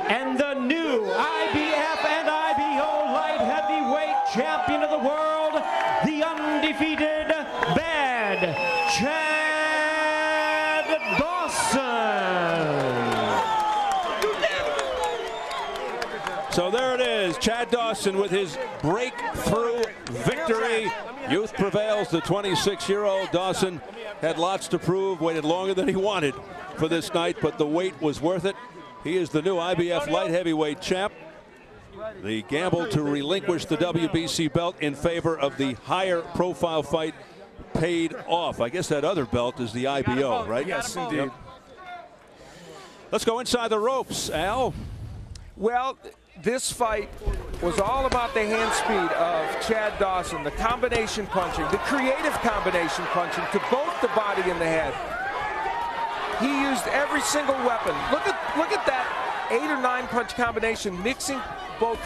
And the new I.IBF and IBO light heavyweight champion of the world, the undefeated Bad Chad Dawson. So there it is, Chad Dawson with his breakthrough victory. Youth prevails. The 26-year-old Dawson had lots to prove, waited longer than he wanted for this night, but the wait was worth it. He is the new IBF light heavyweight champ. The gamble to relinquish the WBC belt in favor of the higher profile fight paid off. I guess that other belt is the IBO, right? Yes, indeed. Yep. Let's go inside the ropes, Al. Well, this fight was all about the hand speed of Chad Dawson, the combination punching, the creative combination punching to both the body and the head. He used every single weapon. Look at that 8 or 9 punch combination, mixing both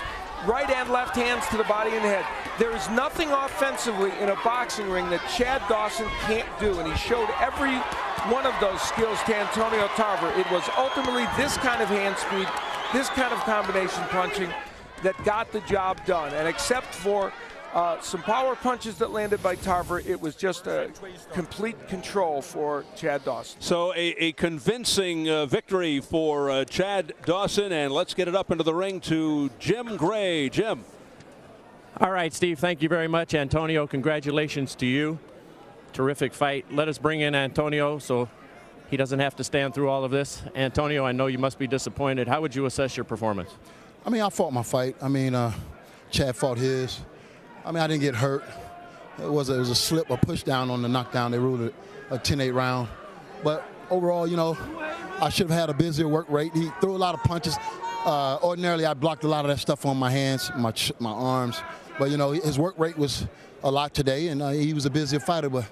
right and left hands to the body and the head. There is nothing offensively in a boxing ring that Chad Dawson can't do, and he showed every one of those skills to Antonio Tarver. It was ultimately this kind of hand speed, this kind of combination punching that got the job done. And except for some power punches that landed by Tarver, it was just a complete control for Chad Dawson. So a convincing victory for Chad Dawson, and let's get it up into the ring to Jim Gray. Jim. All right, Steve, thank you very much. Antonio, congratulations to you. Terrific fight. Let us bring in Antonio so he doesn't have to stand through all of this. Antonio, I know you must be disappointed. How would you assess your performance? I mean, I fought my fight. I mean, Chad fought his. I mean, I didn't get hurt. It was a slip, a push down on the knockdown. They ruled it a 10-8 round. But overall, you know, I should have had a busier work rate. He threw a lot of punches. Ordinarily, I blocked a lot of that stuff on my hands, my arms. But, you know, his work rate was a lot today, and he was a busier fighter. But,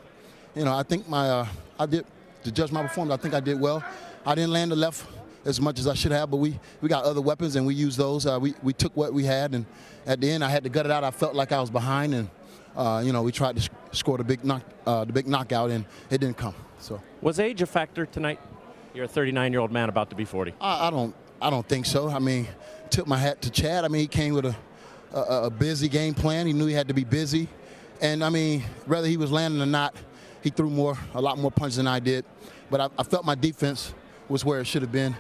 you know, I think to judge my performance, I think I did well. I didn't land the left as much as I should have, but we got other weapons, and we used those. We took what we had, and at the end, I had to gut it out. I felt like I was behind, and you know, we tried to score the big knockout, and it didn't come. So was age a factor tonight? You're a 39-year-old man about to be 40. I don't think so. I mean, tip my hat to Chad. I mean, he came with a busy game plan. He knew he had to be busy, and I mean, whether he was landing or not, he threw a lot more punches than I did. But I felt my defense was where it should have been.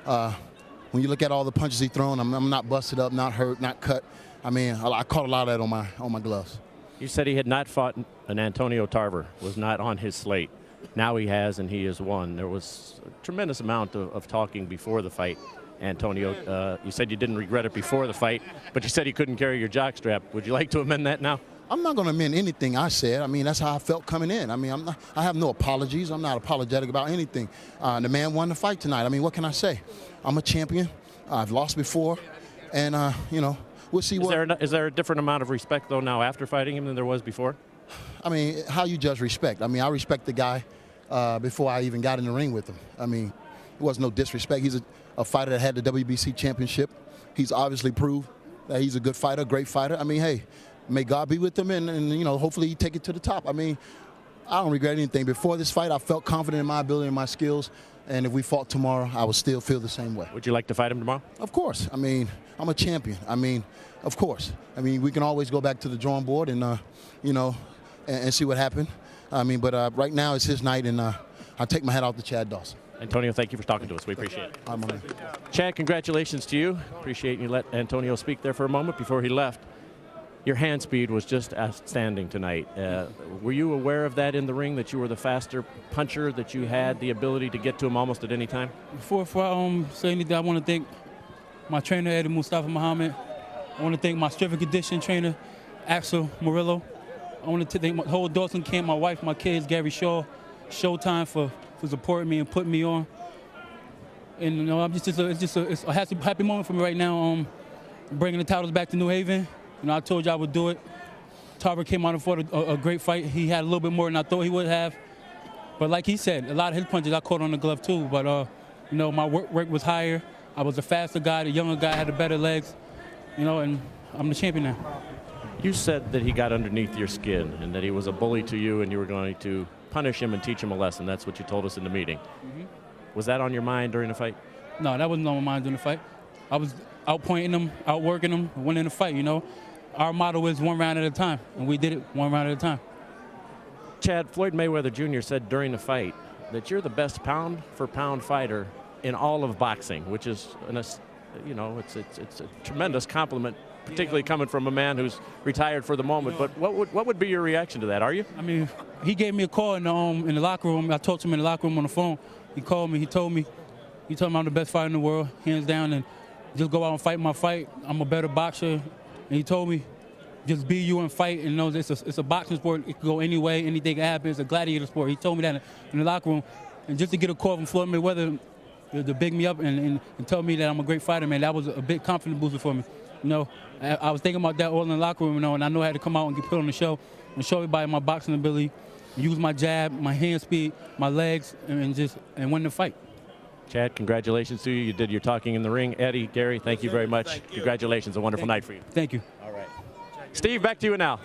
When you look at all the punches he's thrown, I'm not busted up, not hurt, not cut. I mean, I caught a lot of that on my gloves. You said he had not fought an Antonio Tarver, was not on his slate. Now he has, and he has won. There was a tremendous amount of talking before the fight. Antonio, you said you didn't regret it before the fight, but you said he couldn't carry your jockstrap. Would you like to amend that now? I'm not going to amend anything I said. I mean, that's how I felt coming in. I mean, I have no apologies. I'm not apologetic about anything. The man won the fight tonight. I mean, what can I say? I'm a champion. I've lost before, and you know, we'll see Is there a different amount of respect though now after fighting him than there was before? I mean, how you judge respect? I mean, I respect the guy before I even got in the ring with him. I mean, it was no disrespect. He's a fighter that had the WBC championship. He's obviously proved that he's a good fighter, great fighter. I mean, hey, may God be with him, and you know, hopefully he take it to the top. I mean, I don't regret anything. Before this fight, I felt confident in my ability and my skills, and if we fought tomorrow, I would still feel the same way. Would you like to fight him tomorrow? Of course. I mean, I'm a champion. I mean, of course. I mean, we can always go back to the drawing board and, you know, and see what happened. I mean, but right now it's his night, and I'll take my hat off to Chad Dawson. Antonio, thank you for talking to us. We appreciate it. I'm on it. Chad, congratulations to you. Appreciate you let Antonio speak there for a moment before he left. Your hand speed was just outstanding tonight. Were you aware of that in the ring, that you were the faster puncher, that you had the ability to get to him almost at any time? Before I say anything, I want to thank my trainer, Eddie Mustafa Muhammad. I want to thank my strength and conditioning trainer, Axel Murillo. I want to thank my whole Dawson camp, my wife, my kids, Gary Shaw, Showtime for supporting me and putting me on. And you know, it's a happy moment for me right now. Bringing the titles back to New Haven. You know, I told you I would do it. Tarver came out and fought a great fight. He had a little bit more than I thought he would have. But like he said, a lot of his punches I caught on the glove too. But you know, my work was higher. I was a faster guy. The younger guy had the better legs. You know, and I'm the champion now. You said that he got underneath your skin and that he was a bully to you, and you were going to punish him and teach him a lesson. That's what you told us in the meeting. Mm-hmm. Was that on your mind during the fight? No, that wasn't on my mind during the fight. I was outpointing him, outworking him, winning the fight, you know. Our motto is 1 round at a time, and we did it 1 round at a time. Chad, Floyd Mayweather Jr. said during the fight that you're the best pound-for-pound fighter in all of boxing, which is, you know, it's a tremendous compliment, particularly coming from a man who's retired for the moment. But what would be your reaction to that? Are you? I mean, he gave me a call in the locker room. I talked to him in the locker room on the phone. He called me. He told me I'm the best fighter in the world, hands down, and just go out and fight my fight. I'm a better boxer. And he told me, just be you and fight, and know it's a boxing sport. It can go any way, anything can happen. It's a gladiator sport. He told me that in the locker room. And just to get a call from Floyd Mayweather to big me up and tell me that I'm a great fighter, man, that was a big confidence booster for me. You know, I was thinking about that all in the locker room, you know, and I know I had to come out and get put on the show and show everybody my boxing ability, use my jab, my hand speed, my legs, and win the fight. Chad, congratulations to you. You did your talking in the ring. Eddie, Gary, thank you very much. Congratulations. A wonderful night for you. Thank you. All right. Steve, back to you now.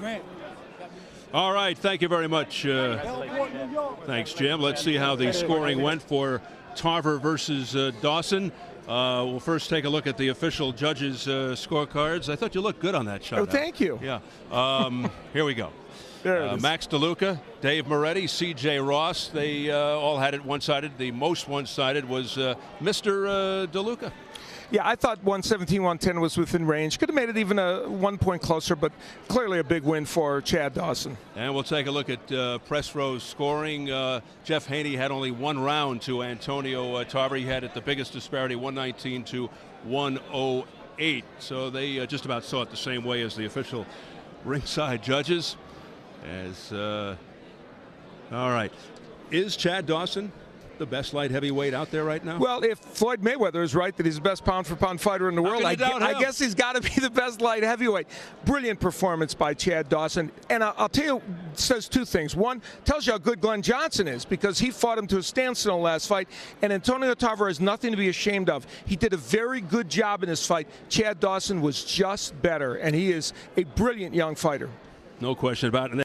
All right. Thank you very much. Thanks, Jim. Let's see how the scoring went for Tarver versus Dawson. We'll first take a look at the official judges' scorecards. I thought you looked good on that shot. Oh, thank you. Yeah. Here we go. There it is. Max DeLuca, Dave Moretti, C.J. Ross, they all had it one-sided. The most one-sided was Mr. DeLuca. Yeah, I thought 117-110 was within range. Could have made it even 1 point closer, but clearly a big win for Chad Dawson. And we'll take a look at press row's scoring. Jeff Haney had only 1 round to Antonio Tarver. He had it the biggest disparity, 119 to 108. So they just about saw it the same way as the official ringside judges. All right, is Chad Dawson the best light heavyweight out there right now? Well, if Floyd Mayweather is right that he's the best pound-for-pound fighter in the world, I guess he's got to be the best light heavyweight. Brilliant performance by Chad Dawson. And I'll tell you, it says 2 things. One, tells you how good Glenn Johnson is, because he fought him to a standstill in the last fight. And Antonio Tarver has nothing to be ashamed of. He did a very good job in this fight. Chad Dawson was just better, and he is a brilliant young fighter. No question about it.